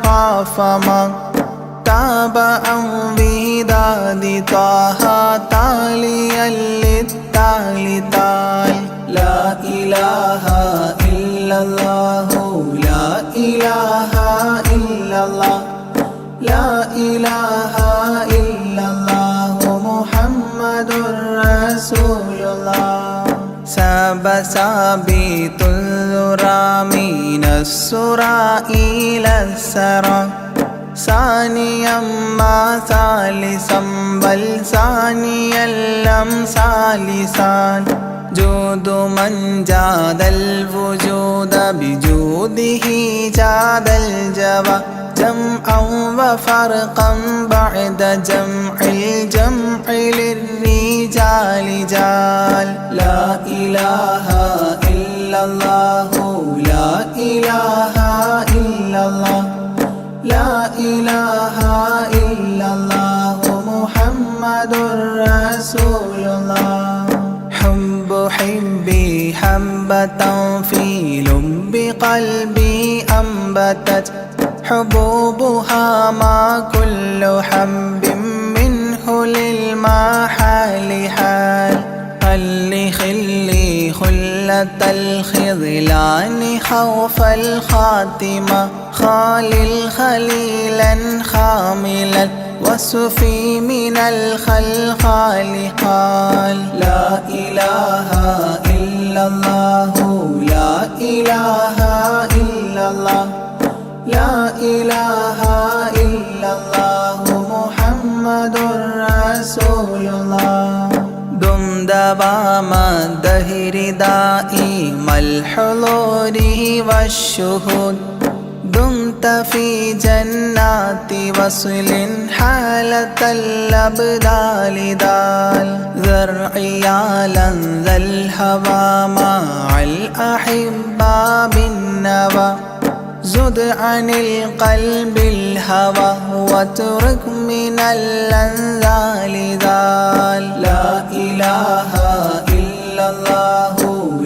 قاف ما تاب عن وداد طه تاليا للتالي تال. لا إله إلا الله لا إله إلا الله لا إله إلا الله محمد رسول الله. ساب سابيت الذرى من السرى إلى السرى ثانيا ما ثالثا بل ثانيا لم ثالثان. جود من جاد الوجود بجوده جاد الجوى جمعا وفرقا بعد جمع الجمع للرجال جال. لا إله إلا الله لا إله إلا الله لا إله إلا الله محمد رسول الله. حب حبي حبة في لب قلبي أنبتت حبوبها ما كل حب منه للمحال حال. خلي خلي خلة الخذلان خوف الخاتمة خالل خليلا خاملا وصفي من الخلخال قال. لا إله إلا الله لا إله إلا الله لا إله إلا الله محمد رسول الله. دم دوام الدهر دائم الحضور والشهود دمت في جنات وصل حالة الأبدال دال. ذرعيالا ذا الهوى مع الأحبة بالنوى زد عن القلب الهوى واترك من الأنذال ذال. لا إله إلا الله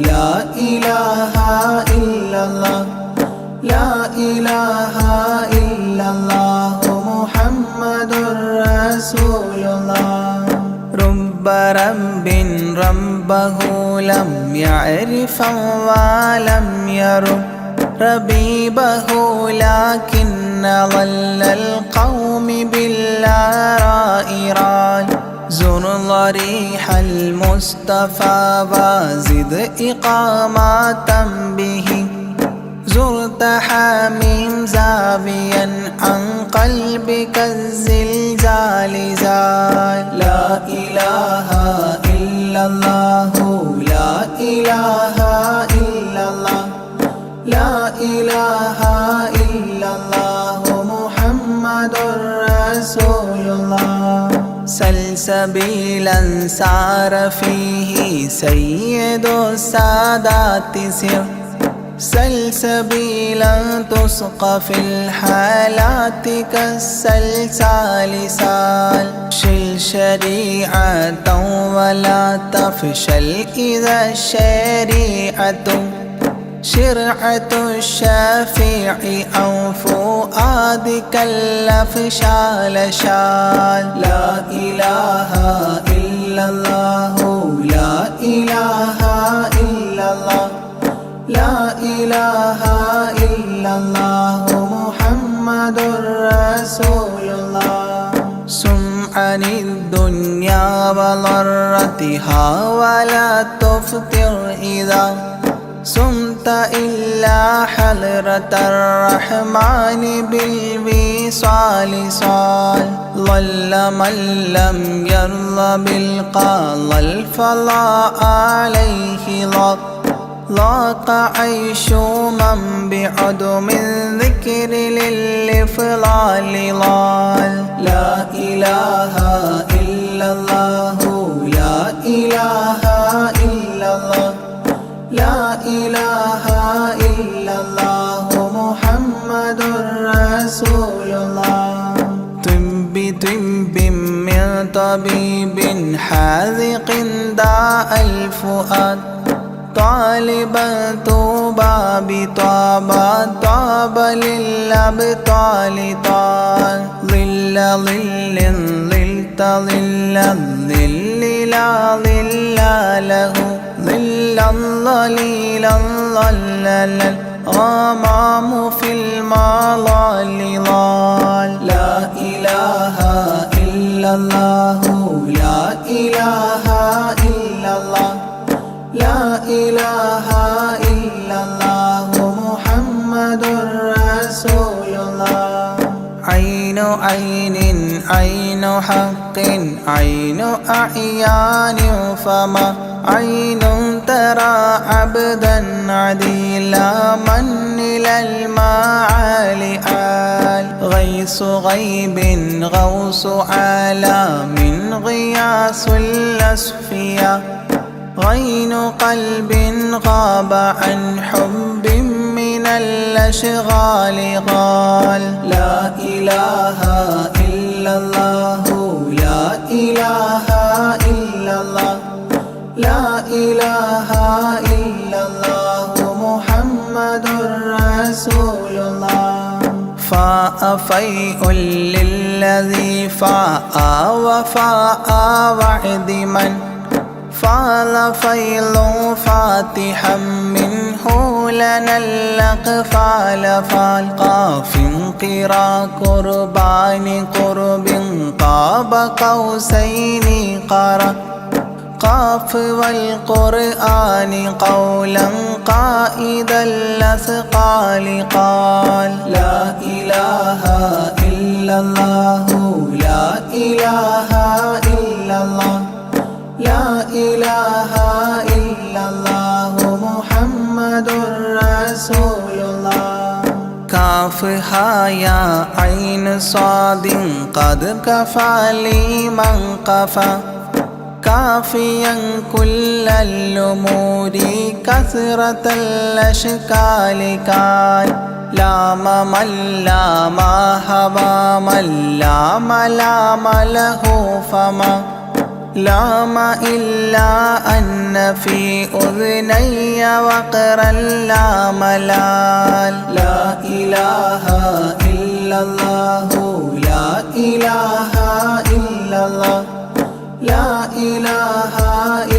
لا إله إلا الله لا إله إلا الله محمد رسول الله. رب رب ربه لم يعرف ولم يرب ربيبه لكن ظل القوم بالآراء رال. زر ضريح المصطفى وزد إقامة به زرت حميم زاويا عن قلبك الزلزال زال. لا إله إلا الله ilaha illallah, la ilaha illallah, Muhammadur Rasulullah. سلسبيلا سار فيه سيد السادات سر، سلسبيلا تسقى في الحالات كالسلسال سال. شل شريعة ولا تفشل إذا الشريعة شرعة الشافع أو فؤادك الأفشال شال. لا إله إلا الله، لا إله إلا الله، لا إله إلا الله، محمد رسول الله. سم عن الدنيا وضرتها ولا تفطر إذا سمت إلا حضرة الرحمن بالوصال صال. ضل من لم يرض بالقضاء الفضاء عليه ضاق عيش من بعدم الذكر للإفضال ضال. لا إله إلا الله، لا إله إلا الله، لا إله إلا الله، محمد رسول الله. طب طب من طبيب حاذق داء الفؤاد، طالبا طوبى بطابى طاب للأبطال طال. ظل ظل ظلت ظل الظل لا ظل له، ظل الظليل الظلل الغمام في المظال ضال. لا إله إلا الله، لا إله إلا الله، لا إله إلا الله، محمد رسول الله. عين عين عين حق عين أعيان، فما عين ترى عبدا عديلا من إلى المعالي آل. غيث غيب غوث عالم غياث الأصفياء، غين قلب غاب عن حب من الأشغال قال. لا إله إلا الله، لا إله إلا الله، لا إله إلا الله، محمد رسول الله. فاء فيء للذي فاء وفاء وعد من فاض فيض فاتحا منه لنا الأقفال فالقاف قرا قربان قرب قاب قوسين قرا قاف والقرآن قولا قائد الأثقال قال. لا إله إلا الله، لا إله إلا الله، لا إله إلا الله، محمد رسول الله. كاف يا عين صاد قد كفى لي من قفى، كافيا كل الأمور كثرة الأشكال كان. لام من لام هوى من لام لام له فما لام إلا أن في أذني وقرا لا ملال. لا إله إلا الله، لا إله إلا الله، لا إله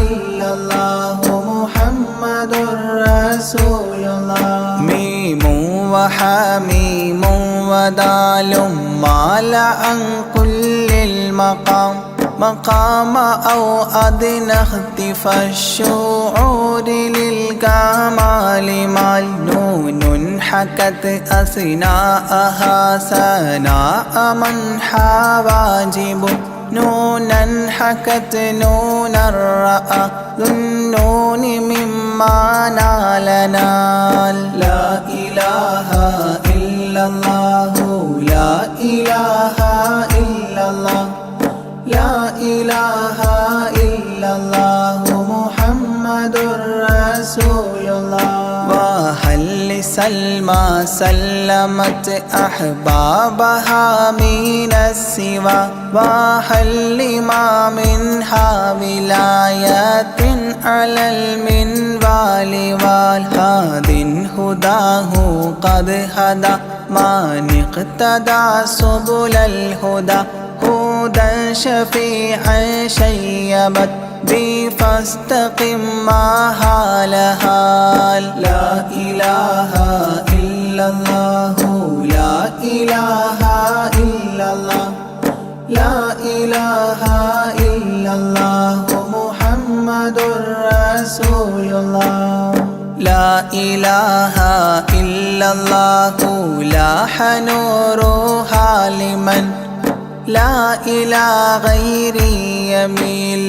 إلا الله، محمد رسول الله. ميم وحميم ودال مال عن كل المقام، مقام أو أدنى اختفى الشعور للكمال مال. نون حكت أثناءها سناء من حواجب، نونا حكت نون الرأى ذو النون من ما نال نال لا إله إلا الله لا إله إلا الله لا إله إلا الله محمد رسول الله وهل لسلمى سلمت أحبابها من السوى وهل لما منها ولاية على المنوال والهاد هداه قد هدى من اقتدى سبل الهدى هدى شفيعا شيبت بي فاستقم ما هال هال لا إله إلا الله لا إله إلا الله لا إله إلا الله محمد رسول الله لا إله إلا الله لاح نورها لمن لا إلى غيري يميل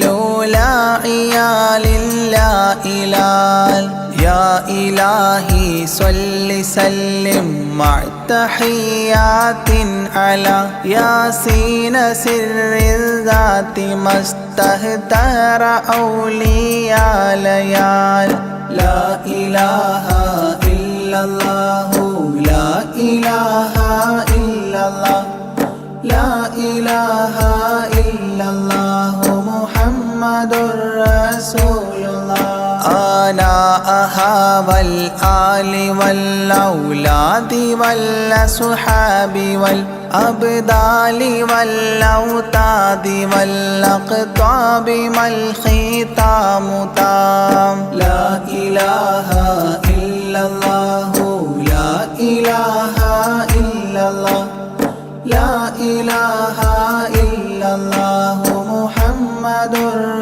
لا عيال لا إلال يا إلهي صل سلم مع تحيات على ياسين سر الذات ما استهتر أولياء ليال لا إله إلا الله لا إله إلا الله لا إله إلا الله محمد رسول الله آناءها والآل والأولاد والأصحاب والأبدال والأوتاد والأقطاب ما الختام تام لا إله إلا الله لا إله إلا الله لا إله إلا الله محمد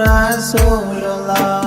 رسول الله